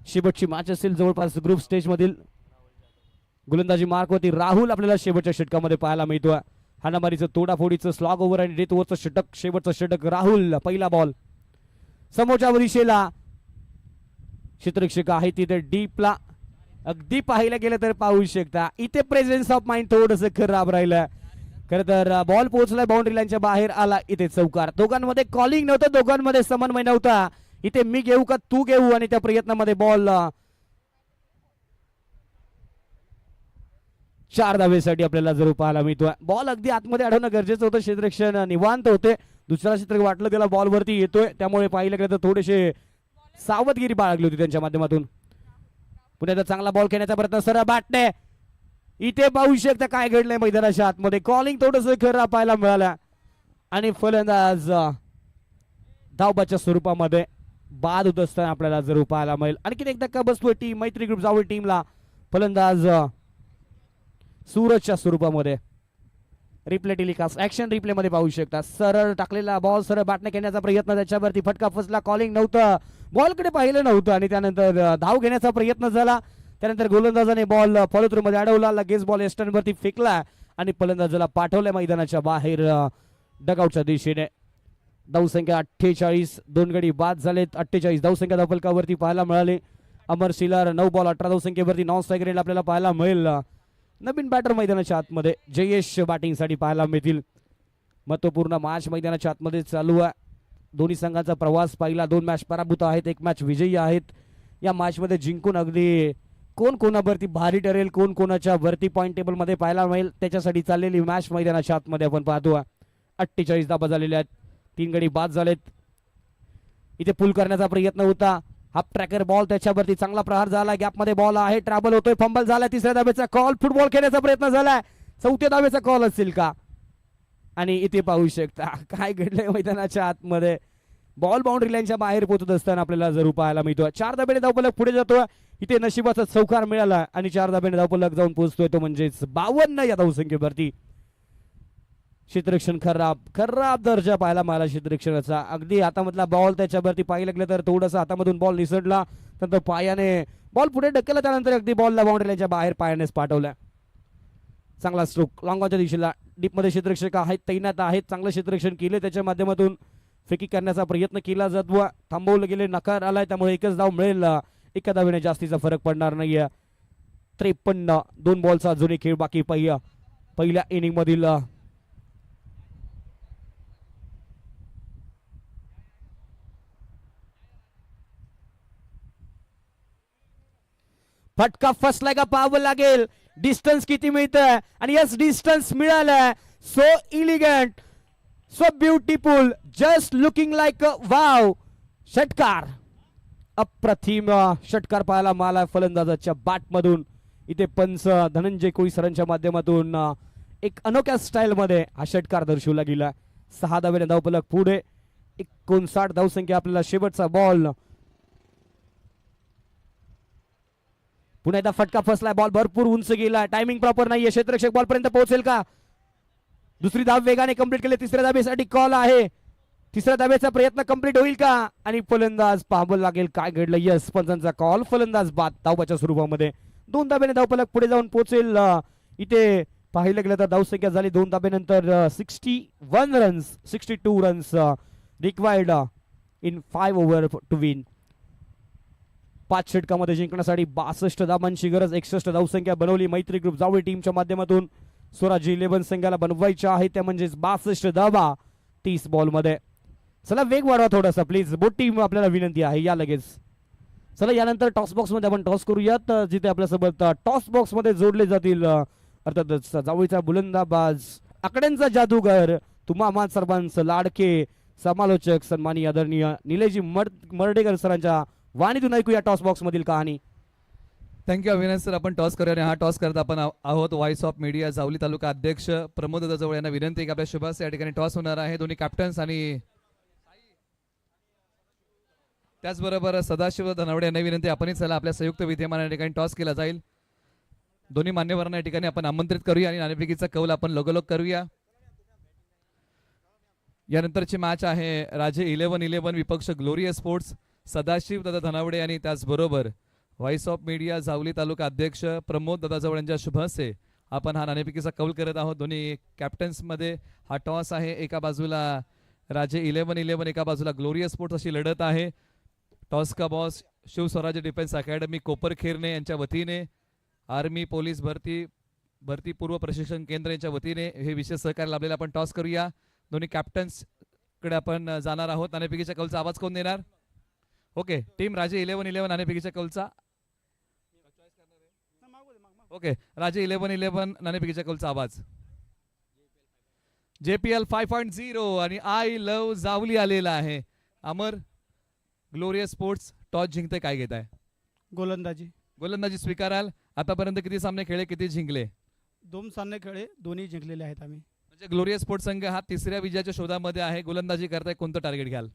शेवटची मॅच असेल जवळपास ग्रुप स्टेज मधील. गोलंदाजी मार्कवरती राहुल आपल्याला शेवटच्या षटकामध्ये पाहायला मिळतोय. हाणामारीचं तोडाफोडीचं स्लॉग ओव्हर आणि डेथ ओव्हरचं षटक, शेवटचं षटक राहुल. पहिला बॉल समोरच्या दिशेला क्षेत्ररक्षक आहे तिथे डीपला. अगदी पाहायला गेलं तर पाहू शकता इथे प्रेझेन्स ऑफ माइंड थोडंसं खराब राहिलं. खरं तर बॉल पोहोचलाय बाउंड्री लाईनच्या बाहेर आला. इथे चौकार. दोघांमध्ये कॉलिंग नव्हतं, दोघांमध्ये समन्वय नव्हता. इथे मी घेऊ का तू घेऊ आणि त्या प्रयत्नामध्ये बॉल 4 धावेसाठी आपल्याला जरूर पाहायला मिळतोय. बॉल अगदी आतमध्ये अडवणं गरजेचं होतं. क्षेत्ररक्षण निवांत होते. दुसरा क्षेत्र वाटलं गेला बॉल वरती येतोय, त्यामुळे पाहिलं गेलं तर थोडेसे सावधगिरी बाळगली होती त्यांच्या माध्यमातून. पुन्हा चांगला बॉल खेळण्याचा प्रयत्न सरळ बॅटने. इथे पाहू शकता काय घडलंय मैदानाच्या आतमध्ये. कॉलिंग थोडस खरं पाहायला मिळालं आणि फलंदाज धावबाच्या स्वरूपामध्ये बाद होत असताना आपल्याला जरूर पाहायला मिळेल. आणखी एक धक्का बसतोय टीम मैत्री ग्रुप जावळी टीमला. फलंदाज सूरजच्या स्वरूपामध्ये. रिप्ले टेलिकास्ट ऍक्शन रिप्ले मध्ये पाहू शकता. सरळ टाकलेला बॉल सरळ बॅटने खेळण्याचा प्रयत्न, त्याच्यावरती फटका फसला. कॉलिंग नव्हतं, बॉलकडे पाहिलं नव्हतं आणि त्यानंतर धाव घेण्याचा प्रयत्न झाला. त्यानंतर गोलंदाजाने बॉल फॉलो थ्रू मध्ये अडवला. लगेच बॉल एस्टर्न वरती फेकला आणि फलंदाजाला पाठवल्या मैदानाच्या बाहेर डगआउटच्या दिशेने. धावसंख्या 48. 2 गडी बाद झालेत. 48 धावसंख्या धावफलकावरती पाहायला मिळाली. अमर शिलार 9 बॉल 18 धावसंख्येवरती नॉन स्ट्राईक रेट आपल्याला पाहायला मिळेल. नवीन बॅटर मैदानाच्या आतमध्ये जयेश बॅटिंगसाठी पाहायला मिळतील. महत्वपूर्ण मॅच मैदानाच्या आतमध्ये चालू आहे. दोन्ही संघांचा प्रवास पाहिला. 2 मॅच पराभूत आहेत, 1 मॅच विजयी आहेत. या मॅच मध्ये जिंकून अगदी कोण कोणावरती भारी ठरेल, कोण कोणाच्या वरती पॉइंट टेबल मध्ये पाहायला मिळेल, त्याच्यासाठी चाललेली मॅच मैदानाच्या आतमध्ये आपण पाहतो. 48 धाबा झालेल्या आहेत. 3 गडी बाद झालेत. इथे पुल करण्याचा प्रयत्न होता. हाफ ट्रॅकर बॉल, त्याच्यावरती चांगला प्रहार झाला. गॅप मध्ये बॉल आहे, ट्रॅबल होतोय, फंबल झाला. 3ऱ्या धाब्याचा कॉल. फुटबॉल खेळण्याचा प्रयत्न झालाय. 4थ्या धाब्याचा कॉल असेल का? आणि इथे पाहू शकता काय घडलंय मैदानाच्या आतमध्ये. बॉल बाउंड्री लाईनच्या बाहेर पोहोचत असताना आपल्याला जरूर पाहायला मिळतोय. 4 धाब्याने धावफलक पुढे जातोय. इथे नशिबाचा चौकार मिळाला आणि 4 धाब्याने धावफलक जाऊन पोहोचतोय तो म्हणजेच 52 या धावसंख्येवरती. क्षेत्ररक्षण खराब दर्जा पाहायला मिळाला क्षेत्ररक्षणाचा. अगदी हातामधला बॉल त्याच्यावरती पाहिलं गेलं तर थोडासा हातामधून बॉल निसटला, नंतर पायाने बॉल पुढे ढकलला, त्यानंतर अगदी बॉलला बाउंड्री लाईनच्या बाहेर पायानेच पाठवला. चांगला स्ट्रोक लॉंग ऑनच्या दिशेला. डीप मध्ये क्षेत्ररक्षक आहेत, तैनात आहेत. चांगलं क्षेत्ररक्षण केले, त्याच्या माध्यमातून फेकी करण्याचा प्रयत्न केला जातो. थांबवलं गेले, नकार आलाय, त्यामुळे एकच धाव मिळेल. एका धावेने जास्तीचा फरक पडणार नाहीये. 53. 2 बॉलचा अजूनही खेळ बाकी पहिल्या इनिंग मधील. फटका फसलाय का पाहावं लागेल. डिस्टन्स किती मिळतंय आणि यस डिस्टन्स मिळालंय. So elegant, so beautiful, just looking like wow. षटकार, अप्रतिम षटकार पाहायला मला फलंदाजाच्या बॅट मधून. इथे पंच धनंजय कोळी सरांच्या माध्यमातून एक अनोख्या स्टाईल मध्ये हा षटकार दर्शवला गेला. 6 धावेने धावफलक पुढे. 59 धावसंख्या. आपल्याला शेवटचा बॉल. पुन्हा एकदा फटका फसलाय. बॉल भरपूर उंच गेला. टायमिंग प्रॉपर नाहीये. क्षेत्ररक्षक बॉल पर्यंत पोहोचेल का? दुसरी धाव वेगाने कंप्लीट केली. 3ऱ्या धावेसाठी कॉल आहे. 3ऱ्या धावेचा प्रयत्न कंप्लीट होईल का? आणि फलंदाज पाहावं लागेल काय घडलं. यस, पंचांचा कॉल. फलंदाज बाद धावबाच्या स्वरूपामध्ये. 2 धावेने धावफलक पुढे जाऊन पोहोचेल. इथे पाहिलं गेलं तर धावसंख्या झाली 2 धाब्यानंतर 61 runs 62 runs required in 5 over to win. 5 षटकामध्ये जिंकण्यासाठी 62 धाबांची गरज. 61 धावसंख्या बनवली मैत्री ग्रुप जावळी टीमच्या माध्यमातून. स्वराज्य 11 संघाला बनवायच्या आहे त्या म्हणजेच 62 धाबा 30 बॉलमध्ये. चला वेग वाढवा थोडासा प्लीज. बोट टीम आपल्याला विनंती आहे या लगेच. चला यानंतर टॉस बॉक्स मध्ये आपण टॉस करूयात जिथे आपल्यासोबत टॉस बॉक्स मध्ये जोडले जातील अर्थातच जावळीचा बुलंदाबाज आकड्यांचा जादूगर तुम्हा सर्वांचं लाडके समालोचक सन्मानी आदरणीय निलेशजी मर्डेकर सरांच्या वाणीतून ऐकूया टॉस बॉक्स मधील कहाणी. Thank you Avinash sir. आपण टॉस करूया आणि हा टॉस करत आपण आहोत व्हॉइस ऑफ मीडिया जावली तालुका अध्यक्ष प्रमोद जवळ यांना विनंती आहे की आपल्या शुभास या ठिकाणी टॉस होणार आहे. दोन्ही कॅप्टन्स आणि त्याचबरोबर सदाशिव धनावडे यांना विनंती आपणही चला आपल्या संयुक्त विद्यमान या ठिकाणी टॉस केला जाईल. दोन्ही मान्यवरांना या ठिकाणी आपण आमंत्रित करूया आणि नाणेफेकीचा कौल आपण लगोलग करूया. यानंतरची मॅच आहे राजे 11-11 विपक्ष ग्लोरियस स्पोर्ट्स. सदाशिव दादा धनावडे आणि त्याचबरोबर व्हॉइस ऑफ मीडिया जावली तालुका अध्यक्ष प्रमोद दादा जवळ यांच्या शुभ हस्ते आपण हा नाणेफेकीचा कौल करत आहोत. दोन्ही कॅप्टन्स मध्ये हा टॉस आहे. एका बाजूला राजे 11-11 एका बाजूला ग्लोरियस स्पोर्ट्स अशी लढत आहे. टॉस का boss Shivswarajya defence academy Koparkhairane यांच्या वतीने आर्मी पोलीस भरती पूर्व प्रशिक्षण केंद्र यांच्या वतीने हे विशेष सहकार्य लाभलेले आपण टॉस करूया. दोन्ही कॅप्टन्स कडे आपण जाणार आहोत. नाणेफेकीच्या कौलचा आवाज कोण देणार? ओके टीम राजे 11-11 नाणेफेकीच्या कौलचा. ओके राजे 11-11 नाणेफेकीच्या कौलचा आवाज. JPL 5.0 आणि आय लव जावली आलेला आहे. अमर ग्लोरियस स्पोर्ट्स टॉस जिंकते काय घेत आहे? गोलंदाजी स्वीकाराल. आतापर्यंत किती सामने खेळले, किती जिंकले? 2 सामने खेळे, दोन्ही जिंकलेले आहेत आम्ही. म्हणजे ग्लोरियस स्पोर्ट्स संघ हा तिसऱ्या विजयाच्या शोधामध्ये आहे. गोलंदाजी करताय, कोणतं टार्गेट घ्याल?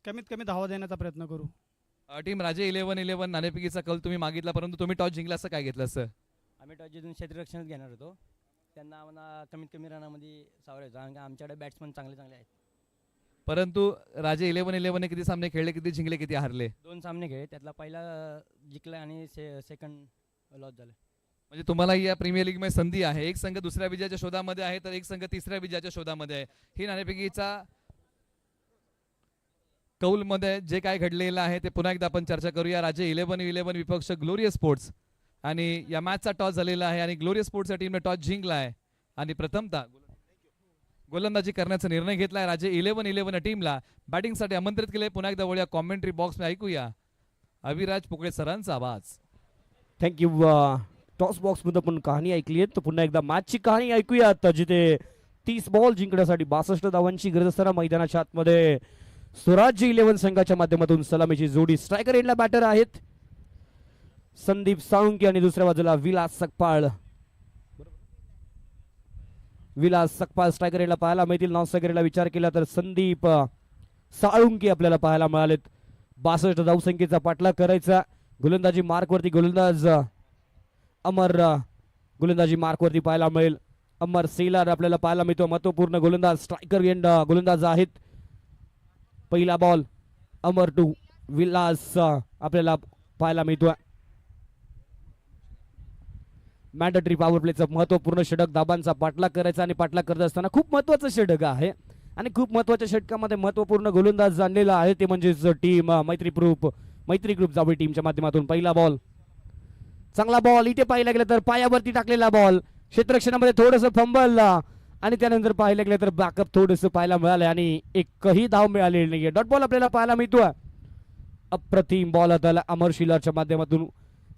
कमीत कमी धावा देण्याचा प्रयत्न करू. टीम राजे 11-11 नाणेफेकीचा कौल तुम्ही मागितला परंतु तुम्ही टॉस जिंकला, असं काय घेतलं असं? आम्ही टॉस जिंकून क्षेत्ररक्षणच घेणार होतो. त्यांना आम्हाला कमीत कमी रनामध्ये सावरायचं कारण का आमच्याकडे बॅट्समन चांगले आहेत. परंतु राजे 11-11 किती सामने खेळले, किती जिंकले, किती हारले? 2 सामने खेळले, त्यातला पहिला जिंकला आणि सेकंड लॉस झालं. म्हणजे तुम्हाला या प्रीमियर लीग मध्ये संधी आहे. एक संघ दुसऱ्या विजयाच्या शोधामध्ये आहे तर एक संघ तिसऱ्या विजयाच्या शोधामध्ये आहे. ही नाणेफेकीचा कौल मध्ये जे काय घडलेलं आहे ते पुन्हा एकदा आपण चर्चा करूया. राजे 11-11 विपक्ष ग्लोरियस स्पोर्ट्स आणि या मॅचचा टॉस झालेला आहे आणि ग्लोरियस स्पोर्ट्सच्या टीमने टॉस जिंकला आहे आणि प्रथमतः गोलंदाजी करण्याचा निर्णय घेतलाय. राजे 11-11 टीमला बॅटिंगसाठी आमंत्रित केले. पुन्हा एकदा वळूया कॉमेंट्री बॉक्स मध्ये ऐकूया अविराज पुकळे सरांचा आवाज. थँक्यू. टॉस बॉक्स मध्ये आपण कहाणी ऐकली आहे तर पुन्हा एकदा मॅचची कहाणी ऐकूयात जिथे 30 बॉल जिंकण्यासाठी 62 धावांची गरज असताना मैदानाच्या आतमध्ये स्वराज्य 11 संघाच्या माध्यमातून सलामीची जोडी. स्ट्रायकर एंडला बॅटर आहेत संदीप साळुंके आणि दुसऱ्या बाजूला विलास सकपाळ स्ट्रायकर एंडला पाहायला मिळतील. नॉन स्ट्रायकर एंडला विचार केला तर संदीप साळुंके आपल्याला पाहायला मिळालेत. 62 धावसंख्येचा पाठलाग करायचा. गोलंदाजी मार्कवरती गोलंदाज अमर गोलंदाजी मार्कवरती पाहायला मिळेल. अमर सेलार आपल्याला पाहायला मिळतो. महत्वपूर्ण गोलंदाज स्ट्रायकर एंड गोलंदाज आहेत. पहिला बॉल अमर टू विलास आपल्याला पाहायला मिळतो. मॅन्डेटरी पॉवर प्लेचं महत्वपूर्ण षटक, धाबांचा पाठलाग करायचा आणि पाठलाग करत असताना खूप महत्वाचं षटक आहे आणि खूप महत्वाच्या षटकामध्ये महत्वपूर्ण गोलंदाज आणलेला आहे ते म्हणजेच टीम मैत्री ग्रुप जावळी टीमच्या माध्यमातून. पहिला बॉल चांगला बॉल इथे पाहायला गेलं तर पायावरती टाकलेला बॉल. क्षेत्ररक्षणामध्ये थोडंसं फंबल आणि त्यानंतर पाहायला गेलं तर बॅकअप थोडंसं पाहायला मिळालं आणि एकही धाव मिळालेली नाहीये. डॉट बॉल आपल्याला पाहायला मिळतोय. अप्रतिम बॉल आता अमर शिलारच्या माध्यमातून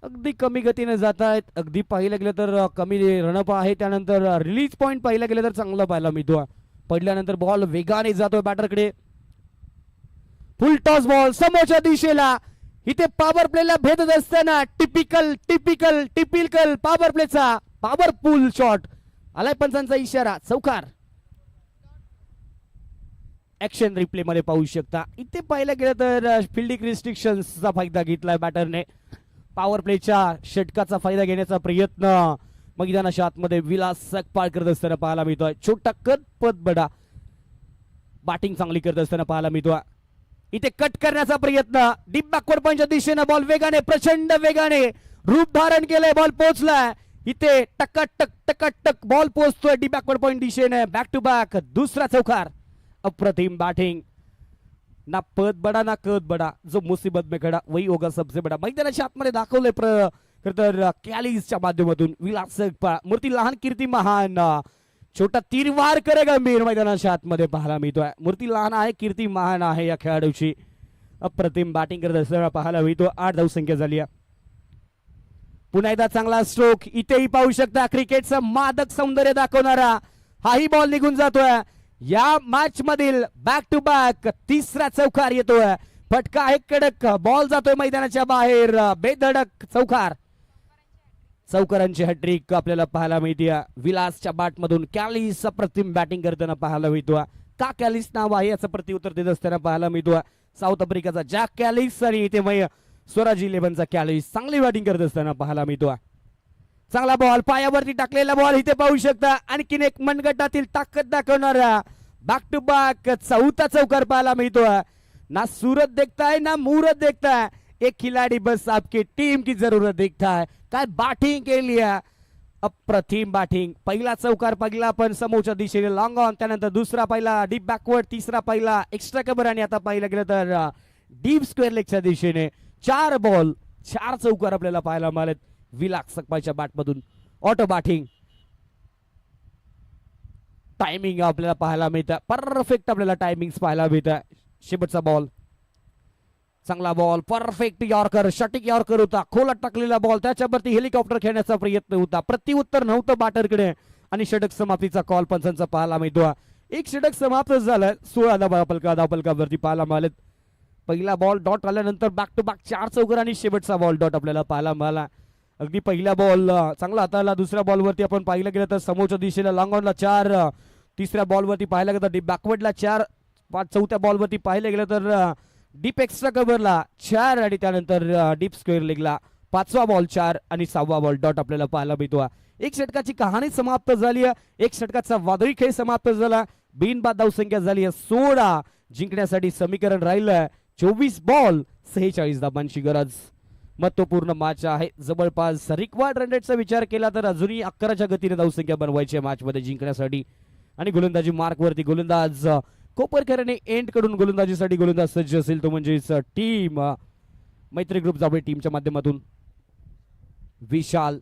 अगदी कमी गतीने जात आहेत. अगदी पाहिलं गेलं तर कमी रनअप आहे. त्यानंतर रिलीज पॉइंट पाहिलं गेलं तर चांगलं पाहायला मिळतोय. पडल्यानंतर बॉल वेगाने जातोय बॅटरकडे. फुल टॉस बॉल समोरच्या दिशेला. इथे पॉवर प्लेला भेदत असताना टिपिकल पॉवर प्लेचा पॉवरफुल शॉट आलाय. पंचांचा इशारा. चौकार. ऍक्शन रिप्ले मध्ये पाहू शकता. इथे पाहिलं गेलं तर फिल्डिंग रिस्ट्रिक्शनचा फायदा घेतलाय बॅटरने. पॉवर प्लेच्या षटकाचा फायदा घेण्याचा प्रयत्न मैदानाच्या आतमध्ये विलास सकपाळ करत असताना पाहायला मिळतोय. छोटा कद पद बडा बॅटिंग चांगली करत असताना पाहायला मिळतोय. इथे कट करण्याचा प्रयत्न डीप बॅकवर्ड पॉइंटच्या दिशेने बॉल वेगाने प्रचंड वेगाने रूप धारण केलंय. बॉल पोहोचलाय इथे टक टक बॉल पोहोचतोय डी बॅकवर्ड पॉइंट दिशेने. बॅक टू बॅक दुसरा चौकार. अप्रतिम बॅटिंग. ना पद बडा ना कद बडा, जो मुसीबत में खडा वही होगा सबसे बडा. मैदानाच्या आतमध्ये दाखवलंय तर कॅलिसच्या माध्यमातून विलास मूर्ती लहान कीर्ती महान. छोटा तीरवार करे गंभीर मैदानाच्या आतमध्ये पाहायला मिळतोय. मूर्ती लहान आहे, कीर्ती महान आहे या खेळाडूची. अप्रतिम बॅटिंग करत असताना पाहायला मिळतो. 8 धावसंख्या झाली आहे. पुन्हा एकदा चांगला स्ट्रोक. इथेही पाहू शकता क्रिकेटचं मादक सौंदर्य दाखवणारा हाही बॉल निघून जातोय. या मॅच मधील बॅक टू बॅक तिसरा चौकार येतोय. फटका आहे कडक, बॉल जातोय मैदानाच्या बाहेर. बेधडक चौकार. चौकारांची हॅट्रिक आपल्याला पाहायला मिळते. विलासच्या बॅट मधून कॅलिस अप्रतिम बॅटिंग करताना पाहायला मिळतो. का कॅलिस नाव आहे याचं प्रत्युत्तर देत असताना पाहायला मिळतो. साऊथ आफ्रिकाचा जॅक कॅलिस आणि इथे स्वराज 11चा कॅलिस चांगली बॅटिंग करत असताना पाहायला मिळतो. चांगला बॉल पायावरती टाकलेला बॉल इथे पाहू शकता. आणखीन एक मनगटातील ताकद दाखवणारा बॅक टू बॅक चौथा चौकार पाहायला मिळतो. ना सूरत देखता है ना मुहूर्त देखता है, एक खिलाड़ी बस आपकी टीम की जरूरत देखता है. काय बॅटिंग केली आहे, अप्रतिम बॅटिंग. पहिला चौकार पहिला पण समोरच्या दिशेने लॉंग ऑन, त्यानंतर दुसरा पहिला डीप बॅकवर्ड, तिसरा पहिला एक्स्ट्रा कव्हर आणि आता पाहिलं गेलं तर डीप स्क्वेअर लेगच्या दिशेने 4 बॉल 4 चौकार आपल्याला पाहायला मिळालेत विलास सकपाळच्या बॅटमधून. ऑटो बॅटिंग टायमिंग आपल्याला पाहायला मिळतं. परफेक्ट आपल्याला टायमिंग पाहायला मिळतं. शेवटचा बॉल चांगला बॉल, परफेक्ट यॉर्कर, शटिक यॉर्कर होता. खोलात टाकलेला बॉल, त्याच्यावरती हेलिकॉप्टर खेळण्याचा प्रयत्न होता. प्रत्युत्तर नव्हतं बॅटरकडे आणि षटक समाप्तीचा कॉल पंचांचा पाहायला मिळतो. एक षटक समाप्त झालं. 16 धावपलकावरती पाहायला मिळालेत. पहिला बॉल डॉट आल्यानंतर बॅक टू बॅक 4 चौकार आणि शेवटचा बॉल डॉट आपल्याला पाहायला मिळाला. अगदी पहिला बॉल चांगला हाताळला. दुसऱ्या बॉलवरती आपण पाहिलं गेलं तर समोरच्या दिशेला लॉंग ऑनला 4, तिसऱ्या बॉलवरती पाहिलं गेलं तर डीप बॅकवर्डला 4, चौथ्या बॉलवरती पाहिलं गेलं तर डीप एक्स्ट्रा कव्हरला 4 आणि त्यानंतर डीप स्क्वेअर लेगला 5वा बॉल 4 आणि 6वा बॉल डॉट आपल्याला पाहायला मिळतो. एक षटकाची कहाणी समाप्त झाली आहे. एक षटकाचा वादळी खेळ समाप्त झाला. बिनबाद धावसंख्या झाली आहे 16. जिंकण्यासाठी समीकरण राहिलं 24 बॉल 46 धावांची गरज. महत्वपूर्ण मॅच आहे. जवळपास रिक्वायर्ड रन रेटचा विचार केला तर अजूनही 11च्या गतीने धावसंख्या बनवायची मॅच मध्ये जिंकण्यासाठी. आणि गोलंदाजी मार्कवरती गोलंदाज कोपरकरने एंड कडून गोलंदाजीसाठी गोलंदाज सज्ज असेल तो म्हणजेच टीम मैत्री ग्रुप जावळे टीमच्या माध्यमातून विशाल.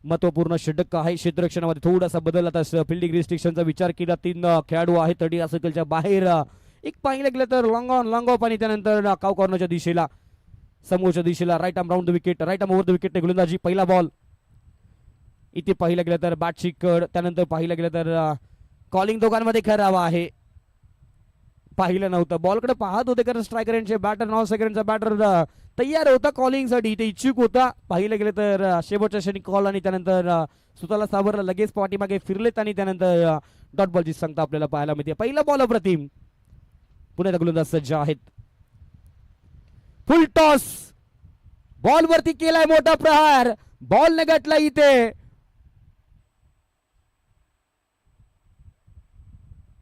महत्वपूर्ण षटक आहे. क्षेत्ररक्षणामध्ये थोडासा बदल आता फिल्डिंग रिस्ट्रिक्शनचा विचार केला. 3 खेळाडू आहेत तडी सर्कलच्या बाहेर. एक पाहिलं गेलं तर लॉंग ऑफ आणि त्यानंतर काव कॉर्नरच्या दिशेला समोरच्या दिशेला right arm round the wicket, right arm over the wicket गोलंदाजी. पहिला बॉल इथे पाहिलं गेलं तर बॅटची कड, त्यानंतर पाहिलं गेलं तर कॉलिंग दोघांमध्ये खरावा आहे. पाहिलं नव्हतं, बॉलकडे पाहत होते कारण स्ट्रायकर यांचे बॅटर 9 सेकंडचा बॅटर तयार होता कॉलिंग साठी, इथे इच्छुक होता. पाहिलं गेलं तर शेवटच्या क्षणी कॉल आणि त्यानंतर स्वतःला सावरलं, लगेच पाठीमागे फिरलेत आणि त्यानंतर डॉट बॉलची संख्या आपल्याला पाहायला मिळते. पहिला बॉल अप्रतिम. पुणे गोलंदाज सज्ज आहेत. फुल टॉस बॉल वरती केलाय मोठा प्रहार. बॉल ने गटला इथे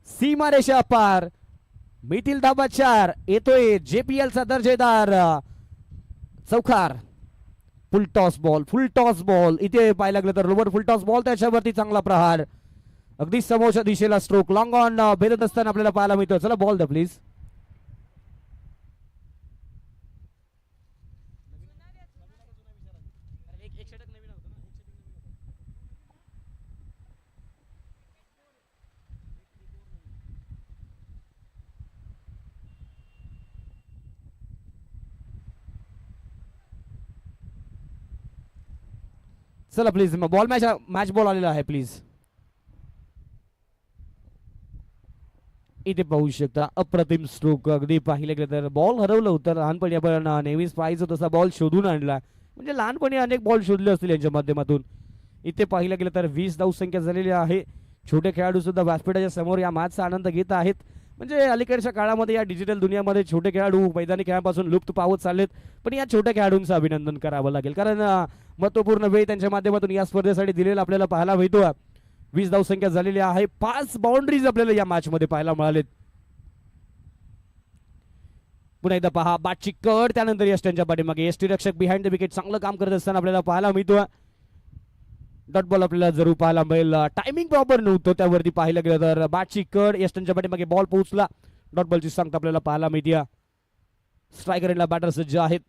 सीमा रेषा पार. मिथिल धाबा 4 येतोय JPL चा दर्जेदार चौकार. फुल टॉस बॉल इथे पाहायला गेलं तर रोवर फुल टॉस बॉल, त्याच्यावरती चांगला प्रहार. अगदी समोरच्या दिशेला स्ट्रोक लॉंग ऑन भेदत असताना आपल्याला पाहायला मिळतो. चला बॉल द प्लीज. चला प्लीज बॉल मॅच बॉल आलेला आहे प्लीज. इथे पाहू शकता अप्रतिम स्ट्रोक. अगदी पाहिलं गेलं तर बॉल हरवलं होतं लहानपणी, आपण नेहमीच पाहायचो तसा बॉल शोधून आणला. म्हणजे लहानपणी अनेक बॉल शोधले असतील यांच्या माध्यमातून. इथे पाहिलं गेलं तर 20 धावसंख्या झालेली आहे. छोटे खेळाडू सुद्धा व्यासपीठाच्या समोर या मॅचचा आनंद घेत आहेत. म्हणजे अलीकडच्या काळामध्ये या डिजिटल दुनियामध्ये छोटे खेळाडू मैदानी खेळापासून लुप्त पावत चाललेत. पण या छोट्या खेळाडूंचं अभिनंदन करावं लागेल कारण महत्वपूर्ण वेळ त्यांच्या माध्यमातून या स्पर्धेसाठी दिलेला आपल्याला पाहायला मिळतो. 20 धावसंख्या झालेली आहे. 5 बाउंड्रीज आपल्याला या मॅच मध्ये पाहायला मिळालेत. पुन्हा एकदा पहा बॅटची कड, त्यानंतर यश त्यांच्या पाठीमागे. यष्टी रक्षक बिहाइंड द विकेट चांगलं काम करत असताना आपल्याला पाहायला मिळतो. डॉट बॉल आपल्याला जरूर पाहायला मिळेल. टायमिंग प्रॉपर नव्हतं त्यावरती पाहिलं गेलं तर बॅटची कड यस्टनच्या पाठीमागे बॉल पोहोचला. डॉट बॉलची सांगता आपल्याला पाहायला मिळते. स्ट्रायकरला बॅटर सज्ज आहेत.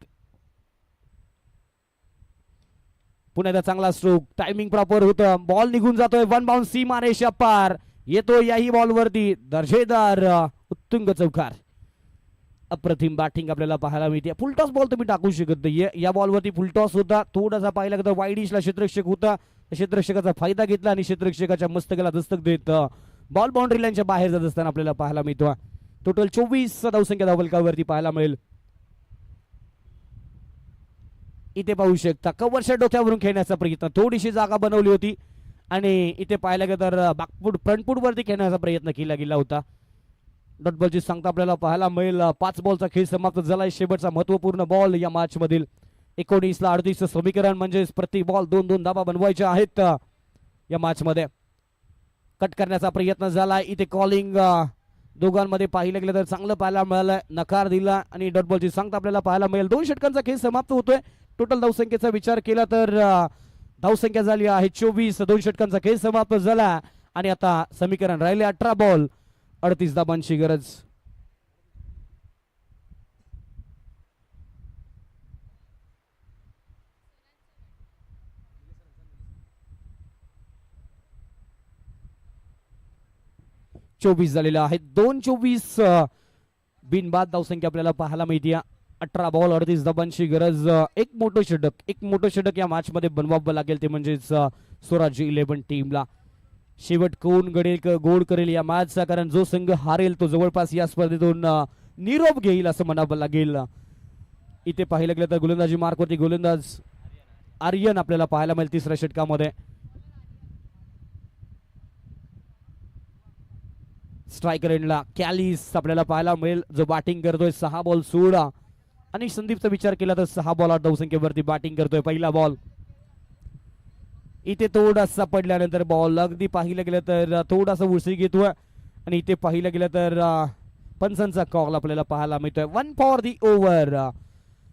पुन्हा एकदा चांगला स्ट्रोक, टायमिंग प्रॉपर होतं, बॉल निघून जातोय, वन बाउंड सीमा रेषा पार येतो. याही बॉलवरती दर्जेदार उत्तुंग चौकार. अप्रतिम बॅटिंग आपल्याला पाहायला मिळते. फुलटॉस बॉल तुम्ही टाकू शकत नाही. या बॉलवरती फुलटॉस होता, थोडासा पाहिला तर वाईडिशला क्षेत्ररक्षक होता, क्षेत्ररक्षकाचा फायदा घेतला आणि क्षेत्ररक्षकाच्या मस्तकाला दस्तक देत बॉल बाउंड्री लाईनच्या बाहेर जात असताना आपल्याला पाहायला मिळतो. टोटल 24 धावसंख्या धावफलकावरती पाहायला मिळेल. इथे पाहू शकता कव्हरच्या डोक्यावरून खेळण्याचा प्रयत्न, थोडीशी जागा बनवली होती आणि इथे पाहायला गेलं तर बॅकफूट फ्रंटफूट वरती खेळण्याचा प्रयत्न केला गेला होता. डॉट बॉलची सांगता आपल्याला पाहायला मिळेल. 5 बॉलचा खेळ समाप्त झालाय. शेवटचा महत्वपूर्ण बॉल या मॅच मधील. 19-38 समीकरण म्हणजे प्रति बॉल 2-2 धावा बनवायच्या आहेत या मॅच मध्ये. कट करण्याचा प्रयत्न झालाय. इथे कॉलिंग दोघांमध्ये पाहिलं गेलं तर चांगलं पाहायला मिळालं, नकार दिला आणि डॉट बॉलची सांगता आपल्याला पाहायला मिळेल. 2 षटकांचा खेळ समाप्त होतोय. टोटल धावसंख्येचा विचार केला तर धावसंख्या झाली आहे 24. 2 षटकांचा खेळ समाप्त झाला आणि आता समीकरण राहिले 18 बॉल 38 धाबांची गरज. चोवीस झालेले आहेत. 2-24 बिनबाद धावसंख्या आपल्याला पाहायला मिळते. 18 बॉल 38 धाबांची गरज. एक मोठं षटक या मॅच मध्ये बनवावं लागेल, ते म्हणजेच स्वराज्य 11 टीमला. शेवट कोण गोड करेल या मॅचचा, कारण जो संघ हारेल तो जवळपास या स्पर्धेतून निरोप घेईल असं म्हणावं लागेल. इथे पाहिलं गेलं तर गोलंदाजी मार्कवरती गोलंदाज आर्यन आपल्याला पाहायला मिळेल 3ऱ्या षटकामध्ये. स्ट्रायकर एंडला कॅलिस आपल्याला पाहायला मिळेल जो बॅटिंग करतोय. 6 बॉल 16 आणि संदीपचा विचार केला तर 6 बॉल 8 धावसंख्येवरती बॅटिंग करतोय. पहिला बॉल इथे थोडासा पडल्यानंतर बॉल अगदी पाहिलं गेलं तर थोडासा उलसी घेतोय आणि इथे पाहिलं गेलं तर पंचांचा कॉल आपल्याला पाहायला मिळतोय. 1 for the over.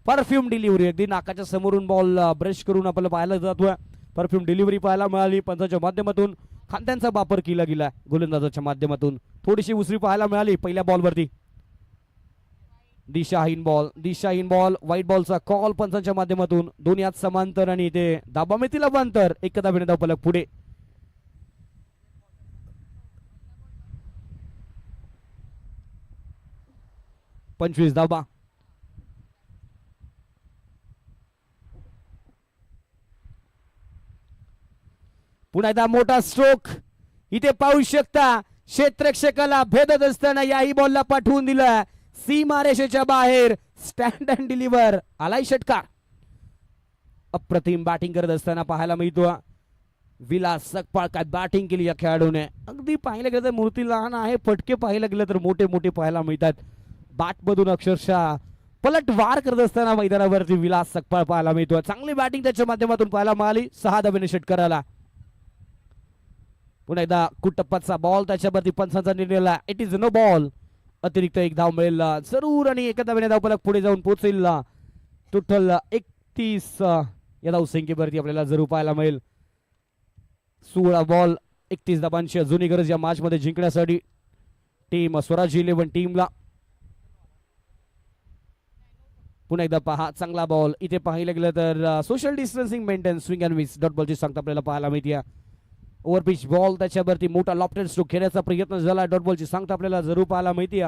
Perfume delivery, अगदी नाकाच्या समोरून बॉल ब्रश करून आपल्याला पाहायला जातोय. परफ्यूम डिलिव्हरी पाहायला मिळाली. पंचांच्या माध्यमातून खांद्यांचा वापर केला गेला. गोलंदाजाच्या माध्यमातून थोडीशी उसरी पाहायला मिळाली पहिल्या बॉलवरती. दिशाहीन बॉल व्हाईट बॉलचा कॉल पंचांच्या माध्यमातून. दोन्ही हात समांतर आणि इथे दाबा मिळतील अवांतर. एक धावेने धावफलक पुढे. पंचवीस धाबा. पुन्हा एकदा मोठा स्ट्रोक इथे पाहू शकता. क्षेत्ररक्षकाला भेदत असताना याही बॉलला पाठवून दिला सीमारेषेच्या बाहेर. स्टँड अँड डिलिव्हर आलाय षटकार. अप्रतिम बॅटिंग करत असताना पाहायला मिळतो. विलास सकपाळ काय बॅटिंग केली या खेळाडूने. अगदी पाहिलं गेलं तर मूर्ती लहान आहे, फटके पाहिलं गेलं तर मोठे मोठे पाहायला मिळतात. बॅट मधून अक्षरशः पलटवार करत असताना मैदानावरती विलास सकपाळ पाहायला मिळतो. चांगली बॅटिंग त्याच्या माध्यमातून पाहायला मिळाली. 6 धावेने षटकाराला. पुन्हा एकदा कुटप्पाचा बॉल त्याच्यावरती पंचांचा निर्णय. It is no ball. अतिरिक्त 1 धाव मिळेल जरूर आणि एका धावेने धावफलक पुढे जाऊन पोहोचेल. टोटल 31 या धावसंख्येवरती आपल्याला जरूर पाहायला मिळेल. 16 बॉल 31 धाबांची अजूनही गरज या मॅच मध्ये जिंकण्यासाठी टीम स्वराज्य 11 टीमला. पुन्हा एकदा पहा चांगला बॉल. इथे पाहिलं गेलं तर social distancing maintain swing and miss. Dot बॉलची सांगता आपल्याला पाहायला मिळते. ओव्हरपिच बॉल त्याच्यावरती मोठा लॉफ्टेड स्ट्रोक खेळण्याचा प्रयत्न झाला. डॉट बॉलची सांगता आपल्याला जरूर पाहायला मिळते.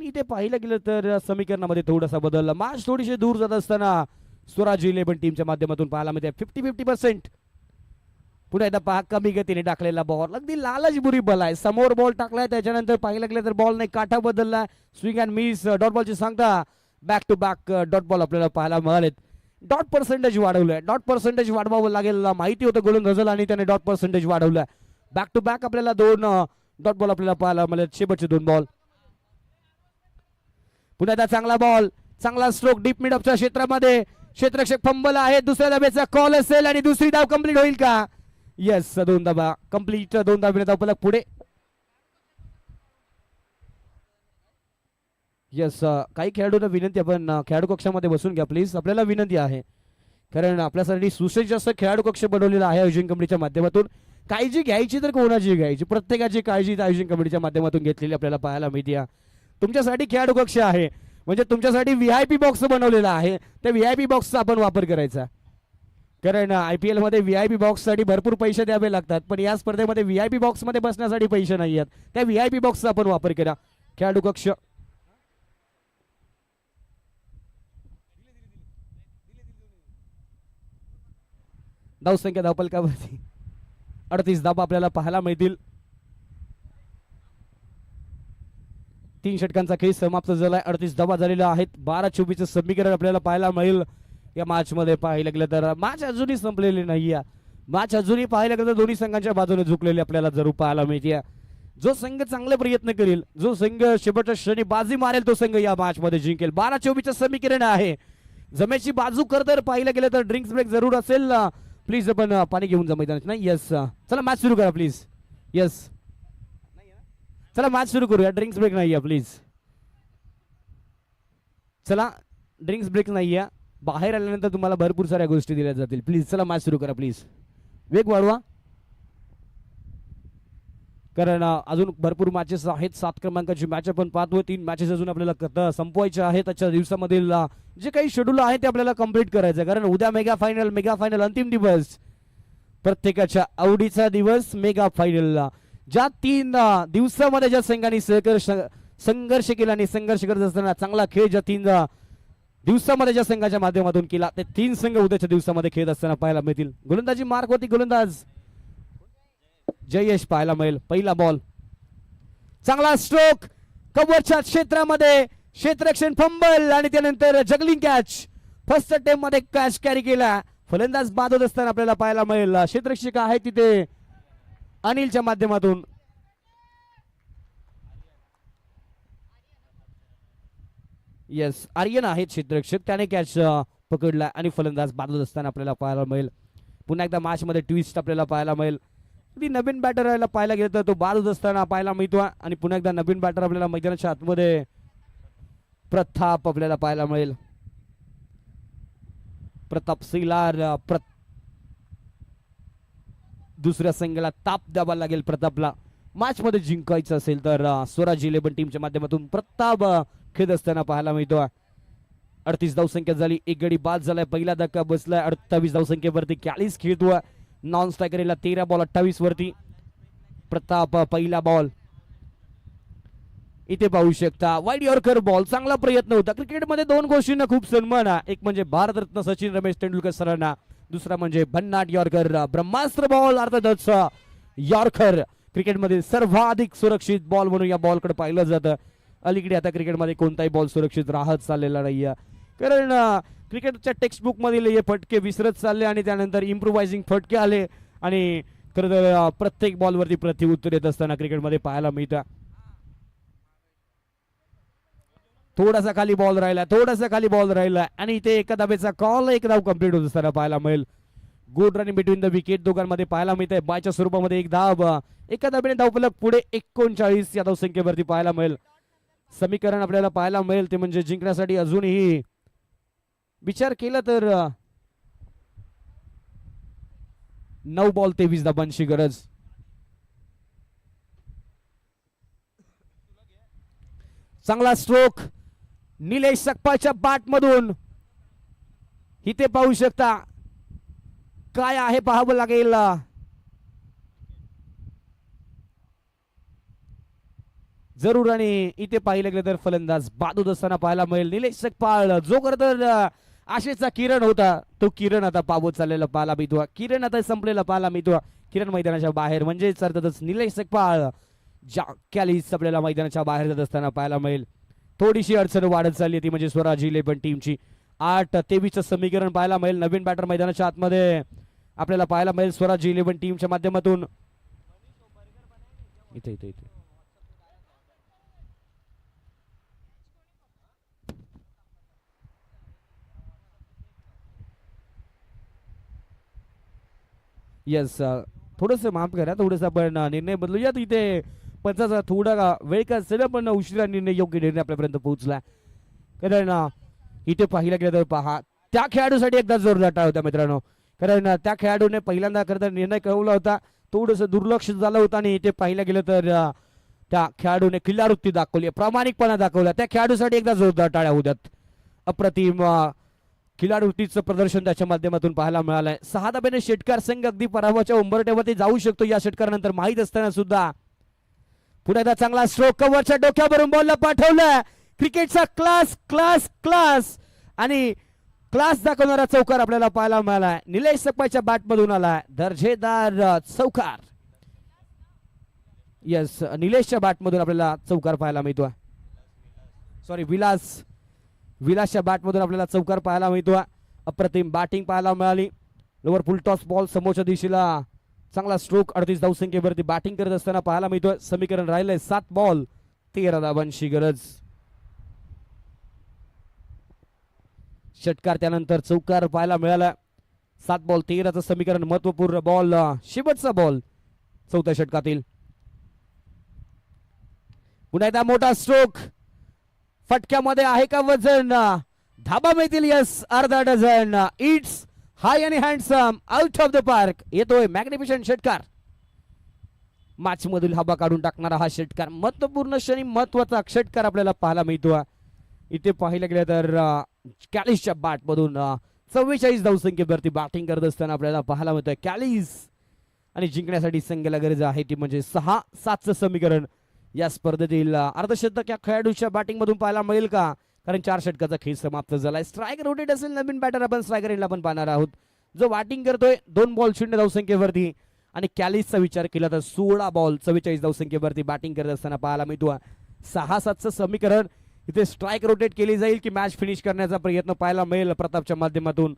इथे पाहिलं गेलं तर समीकरणामध्ये थोडासा बदल. मॅच थोडीशी दूर जात असताना स्वराज्य 11 टीमच्या माध्यमातून पाहायला मिळते 50-50%. पुन्हा एकदा पहा कमी गतीने टाकलेला बॉल. अगदी लालच बुरी बॉल आहे. समोर बॉल टाकलाय त्याच्यानंतर पाहिलं गेलं तर बॉल नाही काठा बदलला. Swing and miss. डॉट बॉलची सांगता back to back dot ball आपल्याला पाहायला मिळालेत. डॉट पर्सेंटेज वाढवलंय. डॉट पर्सेंटेज वाढवावं लागेल माहिती होतं गोलंदाजाला आणि त्याने डॉट पर्सेंटेज वाढवलं. बॅक टू बॅक आपल्याला 2 डॉट बॉल आपल्याला पाहायला मिळेल. शेवटचे 2 बॉल. पुन्हा एकदा चांगला बॉल, चांगला स्ट्रोक डीप मिड ऑफच्या क्षेत्रामध्ये. क्षेत्ररक्षक फंबल आहे. दुसऱ्या धाब्याचा कॉल असेल आणि दुसरी धाव कंप्लीट होईल का? येस 2 धाबा कंप्लीट. 2 धावेने धावफलक पुढे. येस काही खेळाडूंना विनंती, आपण खेळाडू कक्षामध्ये बसून घ्या प्लीज. आपल्याला विनंती आहे कारण आपल्यासाठी सुसज्ज असं खेळाडू कक्ष बनवलेला आहे आयोजन कमिटीच्या माध्यमातून. काळजी घ्यायची तर कोणाची घ्यायची, प्रत्येकाची काळजी आयोजन कमिटीच्या माध्यमातून घेतलेली आपल्याला पाहायला मिळते. तुमच्यासाठी खेळाडू कक्ष आहे म्हणजे तुमच्यासाठी व्हीआयपी बॉक्स बनवलेला आहे, त्या व्हीआयपी बॉक्सचा आपण वापर करायचा. कारण IPL मध्ये व्हीआयपी बॉक्ससाठी भरपूर पैसे द्यावे लागतात, पण या स्पर्धेमध्ये व्हीआयपी बॉक्समध्ये बसण्यासाठी पैसे नाही आहेत. त्या व्हीआयपी बॉक्सचा आपण वापर करा. खेळाडू कक्ष धावसंख्या धावपलकावरती 38 धावा आपल्याला पाहायला मिळतील. 3 षटकांचा खेळ समाप्त झालाय. 38 धावा झालेल्या आहेत. 12-24 समीकरण आपल्याला पाहायला मिळेल या मॅच मध्ये. पाहायला गेलं तर मॅच अजूनही संपलेली नाहीये. मॅच अजूनही पाहायला गेलं तर दोन्ही संघांच्या बाजूने झुकलेली आपल्याला जरूर पाहायला मिळते. जो संघ चांगले प्रयत्न करेल, जो संघ शेवटच्या क्षणी बाजी मारेल, तो संघ या मॅच मध्ये जिंकेल. 12-24 समीकरण आहे. जमेची बाजू तर पाहिलं गेलं तर ड्रिंक्स ब्रेक जरूर असेल. प्लीज आपण पाणी घेऊन जा मैदानात. नाही यस, चला मॅच सुरू करा प्लीज. यस, चला मॅच सुरू करूया. ड्रिंक्स ब्रेक नाहीये प्लीज. चला ड्रिंक्स ब्रेक नाहीये. बाहेर आल्यानंतर तुम्हाला भरपूर साऱ्या गोष्टी दिल्या जातील. प्लीज चला मॅच सुरू करा प्लीज. वेग वाढवा कारण अजून भरपूर मॅचेस आहेत. 7 क्रमांकाची मॅच आपण पाहतो. 3 मॅचेस अजून आपल्याला संपवायच्या आहेत. आजच्या दिवसामधील जे काही शेड्यूल आहे ते आपल्याला कंप्लीट करायचं आहे. कारण उद्या मेगा फायनल अंतिम दिवस, प्रत्येकाच्या आवडीचा दिवस मेगा फायनल. ज्या 3 दिवसामध्ये ज्या संघांनी संघर्ष केला आणि संघर्ष करत असताना चांगला खेळ ज्या 3 दिवसामध्ये ज्या संघाच्या माध्यमातून केला, ते 3 संघ उद्याच्या दिवसामध्ये खेळत असताना पाहायला मिळतील. गोलंदाजी मार्क होती गोलंदाज जयेश पाहायला मिळेल. पहिला बॉल, चांगला स्ट्रोक कव्हरच्या क्षेत्रामध्ये, क्षेत्ररक्षण फंबल आणि त्यानंतर जगलिंग कॅच. फर्स्ट अटेम्प्ट मध्ये कॅच कॅरी केला. फलंदाज बाद होत असताना आपल्याला पाहायला मिळेल. क्षेत्ररक्षक आहे तिथे अनिलच्या माध्यमातून. येस, आर्यन आहे क्षेत्ररक्षक, त्याने कॅच पकडला आणि फलंदाज बाद होत असताना आपल्याला पाहायला मिळेल. पुन्हा एकदा मॅच मध्ये ट्विस्ट आपल्याला पाहायला मिळेल. नवीन बॅटर राहायला पाहायला गेलं तर तो बाद होत असताना पाहायला मिळतो. आणि पुन्हा एकदा नवीन बॅटर आपल्याला मैदानाच्या आतमध्ये प्रताप आपल्याला पाहायला मिळेल. प्रताप सिलार. दुसऱ्या संघाला ताप द्यावा लागेल प्रतापला. मॅच मध्ये जिंकायचं असेल तर स्वराज 11 टीमच्या माध्यमातून प्रताप खेळत असताना पाहायला मिळतो. 38 धावसंख्या झाली. एक गडी बाद झालाय. पहिला धक्का बसलाय. 28 धावसंख्येवरती कॅलिस खेळतोय. नॉन स्ट्रायकरला 13 बॉल 28 वरती. प्रताप पहिला बॉल इथे पाहू शकता. Wide yorker ball. चांगला प्रयत्न होता. क्रिकेटमध्ये 2 गोष्टींना खूप सन्मान आहे. एक म्हणजे भारतरत्न सचिन रमेश तेंडुलकर सरांना, दुसरा म्हणजे भन्नाट यॉर्कर. ब्रह्मास्त्र बॉल अर्थातच यॉर्कर क्रिकेटमध्ये सर्वाधिक सुरक्षित बॉल म्हणून या बॉलकडे पाहिलं जातं. अलीकडे आता क्रिकेटमध्ये कोणताही बॉल सुरक्षित राहत चाललेला नाहीये. कारण क्रिकेटच्या टेक्स्टबुक मधील हे फटके विसरत चालले आणि त्यानंतर इम्प्रोवायझिंग फटके आले आणि खरं तर प्रत्येक बॉलवरती प्रत्युत्तर येत असताना क्रिकेटमध्ये पाहायला मिळतं. थोडासा खाली बॉल राहिला आणि इथे एका धावेचा कॉल, 1 धाव कंप्लीट होत असताना पाहायला मिळेल. Good running between the wicket दोघांमध्ये पाहायला मिळतंय. बायच्या स्वरूपामध्ये 1 धाव. एका धावेने धावफलक पुढे 39 या धावसंख्येवरती पाहायला मिळेल. समीकरण आपल्याला पाहायला मिळेल ते म्हणजे जिंकण्यासाठी अजूनही विचार केला तर 9 बॉल 23 धावांची गरज. चांगला स्ट्रोक निलेश सकपाळच्या बॅट मधून. इथे पाहू शकता काय आहे पाहावं लागेल. जरूर. आणि इथे पाहिलं गेलं तर फलंदाज बाद होत असताना पाहायला मिळेल. निलेश सकपाळ जो खरं तर आशेचा किरण होता, तो किरण आता पावत चाललेला पाहायला मिळतो. किरण आता संपलेला पाहायला मिळतो. किरण मैदानाच्या बाहेर म्हणजेच अर्थातच निलेश सकपाळ कॅलिस आपल्याला मैदानाच्या बाहेर जात असताना पाहायला मिळेल. थोडीशी अडचण वाढत चालली ती म्हणजे स्वराज 11 टीमची. 8-23 समीकरण पाहायला मिळेल. नवीन बॅटर मैदानाच्या आतमध्ये आपल्याला पाहायला मिळेल स्वराज 11 टीमच्या माध्यमातून. इथे इथे इथे येस, थोडस माफ करा. थोडस आपण निर्णय बदलूया. इथे पंचाचा थोडा वेळ का असेल पण उशिरा निर्णय, योग्य निर्णय आपल्यापर्यंत पोहोचला. कारण इथे पाहिला गेलं तर पहा त्या खेळाडूसाठी एकदा जोरदार टाळ्या होत्या मित्रांनो, कारण त्या खेळाडूने पहिल्यांदा करता निर्णय कळवला होता, थोडंसं दुर्लक्ष झालं होतं आणि इथे पाहिलं गेलं तर त्या खेळाडूने खिल्लावृत्ती दाखवली, प्रामाणिकपणा दाखवला. त्या खेळाडूसाठी एकदा जोरदार टाळ्या होत्यात. अप्रतिम खिलाडूवृत्तीचं प्रदर्शन त्याच्या माध्यमातून पाहायला मिळालंय. 6 धाब्याने षटकार संघ अगदी पराभवाच्या उंबरठ्यावरती जाऊ शकतो या षटकारानंतर माहीत असताना सुद्धा. पुन्हा एकदा चांगला स्ट्रोक, कव्हरच्या डोक्यावरून बॉलला पाठवलं. क्रिकेटचा क्लास क्लास क्लास आणि क्लास दाखवणारा चौकार आपल्याला पाहायला मिळालाय. निलेश सकपाच्या बॅटमधून आलाय दर्जेदार चौकार. येस, निलेशच्या बॅटमधून आपल्याला चौकार पाहायला मिळतोय. सॉरी, विलासच्या बॅटमधून आपल्याला चौकार पाहायला मिळतोय. अप्रतिम बॅटिंग पाहायला मिळाली. लोवर फुल टॉस बॉल समोरच्या दिशेला चांगला स्ट्रोक 38 धावसंख्येवरती बॅटिंग करत असताना पाहायला मिळतोय. समीकरण राहिलंय 7 बॉल 13 धावांची गरज. षटकार त्यानंतर चौकार पाहायला मिळाला. 7 बॉल 13चं समीकरण. महत्वपूर्ण बॉल, शेवटचा बॉल चौथ्या षटकातील. पुन्हा एकदा मोठा स्ट्रोक, फटक्यामध्ये आहे का वजन, धाबा मिळतील. यस, अर्धा डझन. इट्स हाय आणि handsome out of the park. येतोय मॅग्निफिशंट षटकार. मॅच मधील हवा काढून टाकणारा हा षटकार, महत्वपूर्ण क्षणी महत्वाचा षटकार आपल्याला पाहायला मिळतो. इथे पाहिलं गेलं तर कॅलिसच्या बॅटमधून 44 धावसंख्येवरती बॅटिंग करत असताना आपल्याला पाहायला मिळतोय कॅलिस. आणि जिंकण्यासाठी संघाला गरज आहे ती म्हणजे 6-7चं समीकरण. या स्पर्धेतील अर्धशतक या खेळाडूच्या बॅटिंग मधून पाहायला मिळेल का, कारण 4 षटकाचा खेळ समाप्त झालाय. स्ट्रायकर रोटेट असेल नवीन बॅटर, आपण स्ट्रायकर एंडला पण पाहणार आहोत जो बॅटिंग करतोय 2 बॉल 0 धावसंख्येवरती. आणि कॅलिसचा विचार केला तर 16 बॉल 44 धावसंख्येवरती बॅटिंग करत असताना पाहायला मिळतो. 6-7चं समीकरण. इथे स्ट्राईक रोटेट केली जाईल की मॅच फिनिश करण्याचा प्रयत्न पाहायला मिळेल प्रतापच्या माध्यमातून,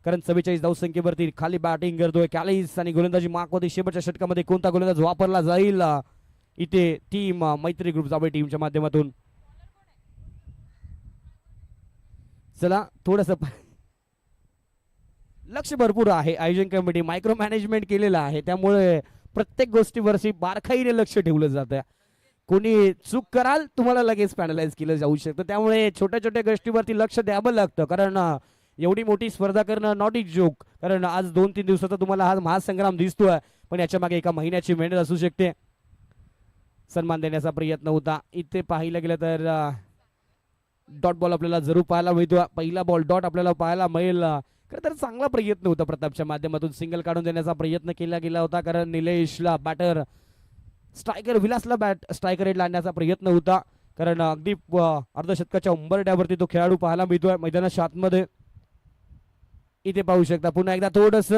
कारण 44 धावसंख्येवरती खाली बॅटिंग करतोय कॅलिस. आणि गोलंदाजी मार्कवरती शेवटच्या षटकामध्ये कोणता गोलंदाज वापरला जाईल इथे टीम मैत्री ग्रुप जावळे टीमच्या माध्यमातून. चला, थोडस लक्ष भरपूर आहे. आयोजन कमिटी मायक्रो मॅनेजमेंट केलेलं आहे, त्यामुळे प्रत्येक गोष्टीवरती बारकाईने लक्ष ठेवलं जातं. कोणी चूक कराल तुम्हाला लगेच पॅनलाइज केलं जाऊ शकतं, त्यामुळे छोट्या छोट्या गोष्टीवरती लक्ष द्यावं लागतं. कारण एवढी मोठी स्पर्धा करणं नॉट इज जोक. कारण आज 2-3 दिवसाचा तुम्हाला हा महासंग्राम दिसतोय, पण याच्या मागे एका महिन्याची मेहनत असू शकते. सन्मान देण्याचा प्रयत्न होता. इथे पाहिलं गेलं तर डॉट बॉल आपल्याला जरूर पाहायला मिळतो. पहिला बॉल डॉट आपल्याला पाहायला मिळेल. खरं तर चांगला प्रयत्न होता प्रतापच्या माध्यमातून, सिंगल काढून देण्याचा प्रयत्न केला गेला होता, कारण निलेशला बॅटर स्ट्रायकर विलासला स्ट्रायकर रेड आणण्याचा प्रयत्न होता, कारण अगदी अर्धशतकाच्या उंबरठ्यावरती तो खेळाडू पाहायला मिळतोय मैदानाच्या आतमध्ये. इथे पाहू शकता पुन्हा एकदा थोडस,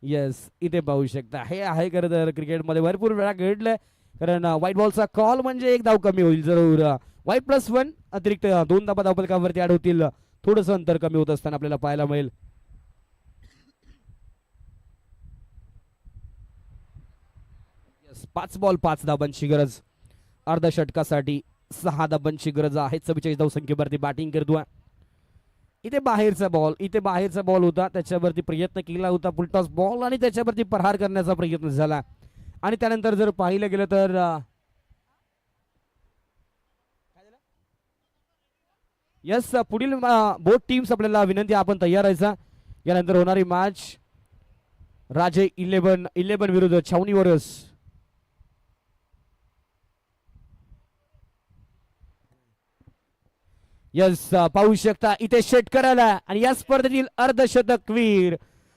येस इथे पाहू शकता. हे आहे खरं तर क्रिकेटमध्ये भरपूर वेळा घडलंय, कारण व्हाईट बॉलचा कॉल म्हणजे 1 धाव कमी होईल जरूर. व्हाईट +1 अतिरिक्त 2 धाबा धावफलकावरती ऍड होतील. थोडंसं अंतर कमी होत असताना आपल्याला पाहायला मिळेल. 5 बॉल 5 धाबांची गरज. अर्धा षटकासाठी 6 धाबांची गरज आहे. 44 धावसंख्येवरती बॅटिंग करतोय. इथे बाहेरचा बॉल होता, त्याच्यावरती प्रयत्न केला होता फुलटॉस बॉल आणि त्याच्यावरती प्रहार करण्याचा प्रयत्न झाला. आणि त्यानंतर जर पाहिलं गेलं तर यस, पुढील बोथ टीम्स आपल्याला विनंती आपण तयार राहायचा. यानंतर होणारी मॅच राजे 11 विरुद्ध छावणी वॉरियर्स. यस, पाहू शकता इथे षटकाराला आणि या स्पर्धेतील अर्धशतकवीर.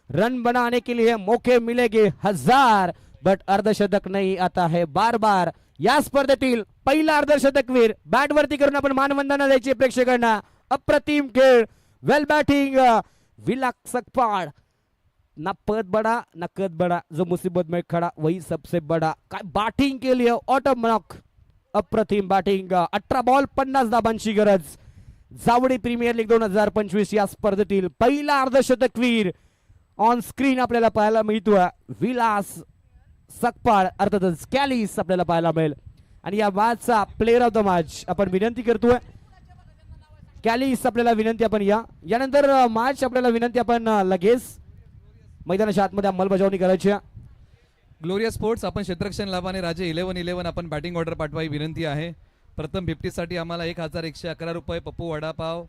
रन बनाने के लिए मौके मिलेंगे 1000 बट अर्धशतक नहीं आता है बार बार. या स्पर्धेतील पहिला अर्धशतकवीर बॅटवरती करून आपण मानवंदना द्यायची प्रेक्षकांना. अप्रतिम खेळ, वेल बॅटिंग, विलास सकपाळ. ना पद बड़ा ना कद बड़ा, जो मुसीबत में खड़ा वही सबसे बड़ा. काय बॅटिंग केली, ऑटोमॅक अप्रतिम बॅटिंग. 18 बॉल 50 धाबांची गरज. जावळी प्रीमियर लीग 2025 या स्पर्धेतील पहिला अर्धशतकवीर ऑन स्क्रीन आपल्याला पाहायला मिळतोय. विलास सकपाळ अर्थातच कॅलिस आपल्याला पाहायला मिळेल. आणि या मॅचचा प्लेअर ऑफ द मॅच आपण विनंती करतोय कॅलिस. आपल्याला विनंती आपण यानंतर मॅच आपल्याला विनंती आपण लगेच मैदानाच्या आतमध्ये अंमलबजावणी करायची. ग्लोरियस स्पोर्ट्स आपण क्षेत्ररक्षण लाभाने राजे 11 आपण बॅटिंग ऑर्डर पाठवाई विनंती आहे. प्रथम 50 साठी आम्हाला 1111 रुपये पप्पू वडापाव,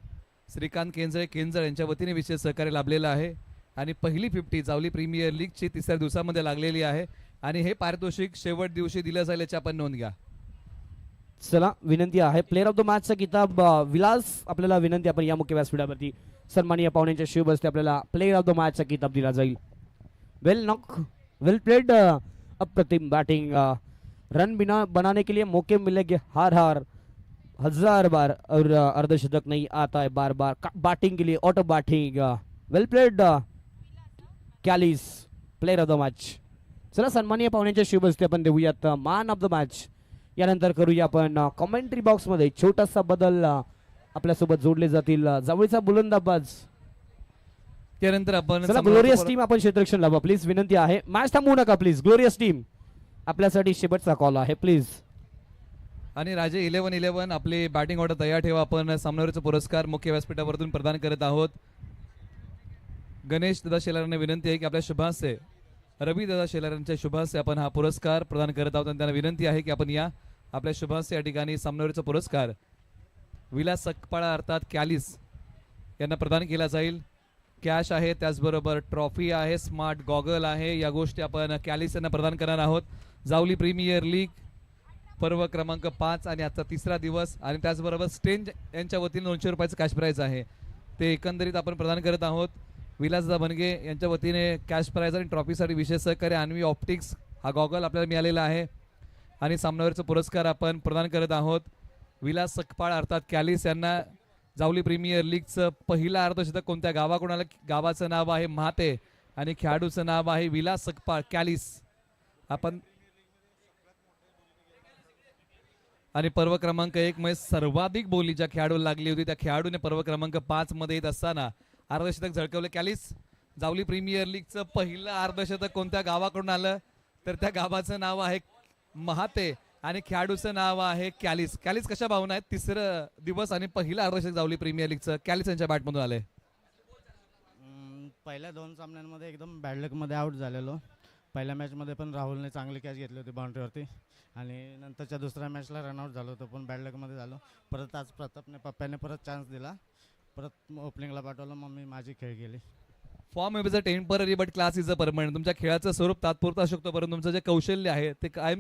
श्रीकांत केंजळ यांच्या वतीने विशेष सहकार्य लाभलेलं आहे आणि पहिली 50 जावली प्रीमियर लीगची तिसऱ्या दिवसामध्ये लागलेली आहे आणि हे पारितोषिक शेवट दिवशी दिलं जाईल याची आपण नोंद घ्या. चला विनंती आहे प्लेअर ऑफ द मॅचचा किताब विलास आपल्याला विनंती आपण या मुख्य व्यासपीठावरती सन्माननीय पाहुण्यांच्या शुभ हस्ते आपल्याला प्लेअर ऑफ द मॅचचा किताब दिला जाईल. वेल प्लेड, अप्रतिम बैटिंग, रन बनाने के लिए मौके मिलेंगे हार 1000 बार और अर्धशतक नहीं आता है बार बार. बैटिंग के लिए auto batting, well played Kallis, player of the match. चला सन्माननीय पाहुण्यांच्या शुभ हस्ते आपण देऊयात मॅन ऑफ द मॅच. यानंतर करूया आपण कमेंट्री बॉक्स मध्ये छोटासा बदल, आपल्यासोबत जोडले जातील जवळचा बुलंदाबाज. त्यानंतर आपण चला ग्लोरियस टीम आपण क्षेत्ररक्षण लावा प्लीज, विनंती आहे. मॅच थांबवू नका प्लीज. ग्लोरियस टीम आपल्यासाठी शेवटचा कॉल आहे प्लीज. आणि राजे 11-11 आपली बॅटिंग ऑर्डर तयार ठेवा. आपण सामनावीरचा पुरस्कार मुख्य व्यासपीठावरतून प्रदान करत आहोत. गणेश दादा शेलारांना विनंती आहे की आपल्या शुभासे रवी दादा शेलारांच्या शुभासे आपण हा पुरस्कार प्रदान करत आहोत आणि त्यांना विनंती आहे की आपण या आपल्या शुभासे या ठिकाणी सामनावीरचा पुरस्कार विलास सकपाळा अर्थात कॅलिस यांना प्रदान केला जाईल. कॅश आहे, त्याचबरोबर ट्रॉफी आहे, स्मार्ट गॉगल आहे, या गोष्टी आपण कॅलिस यांना प्रदान करणार आहोत. जावली प्रीमियर लीग पर्व क्रमांक 5 आणि आजचा तिसरा दिवस आणि त्याचबरोबर स्टेंज यांच्या वतीने 200 रुपयाचं कॅश प्राईज आहे ते एकंदरीत आपण प्रदान करत आहोत. विलासदा बनगे यांच्या वतीने कॅश प्राईज आणि ट्रॉफीसाठी विशेष सहकार्य अन्वी ऑप्टिक्स हा गॉगल आपल्याला मिळालेला आहे आणि सामनावीरचा पुरस्कार आपण प्रदान करत आहोत. विलास सकपाळ अर्थात कॅलिस यांना जावली प्रीमियर लीगचं पहिला अर्धशतक कोणत्या गावाकडून आलं? गावाचं नाव आहे म्हाते आणि खेळाडूचं नाव आहे विलास सकपाळ कॅलिस. आपण आणि पर्व क्रमांक 1 मध्ये सर्वाधिक बोली ज्या खेळाडूला लागली होती त्या खेळाडूने पर्व क्रमांक 5 मध्ये येत असताना अर्धशतक झळकवलं. कॅलिस जावली प्रीमियर लीगचं पहिलं अर्धशतक कोणत्या गावाकडून आलं? तर त्या गावाचं नाव आहे महाते आणि खेळाडूचं नाव आहे कॅलिस. कॅलिस कशा भावना आहेत? तिसरं दिवस आणि पहिलं अर्धशतक जावली प्रीमियर लीगचं कॅलिस यांच्या बॅटमधून आले. पहिल्या 2 सामन्यांमध्ये एकदम बॅड लकमध्ये आऊट झालेलो. पहिल्या मॅचमध्ये पण राहुलने चांगली कॅच घेतली होती बाउंड्रीवरती आणि नंतरच्या दुसऱ्या मॅचला रनआउट झालो होतो पण बॅड लकमध्ये झालो. परत आज प्रतापने पप्प्याने परत चान्स दिला, परत ओपनिंगला पाठवलं, मग मी माझी खेळ केली. Form is a temporary but class is a permanent. तुमच्या खेळाचं स्वरूप तात्पुरतं असू शकतो परंतु तुमचं जे कौशल्य आहे ते कायम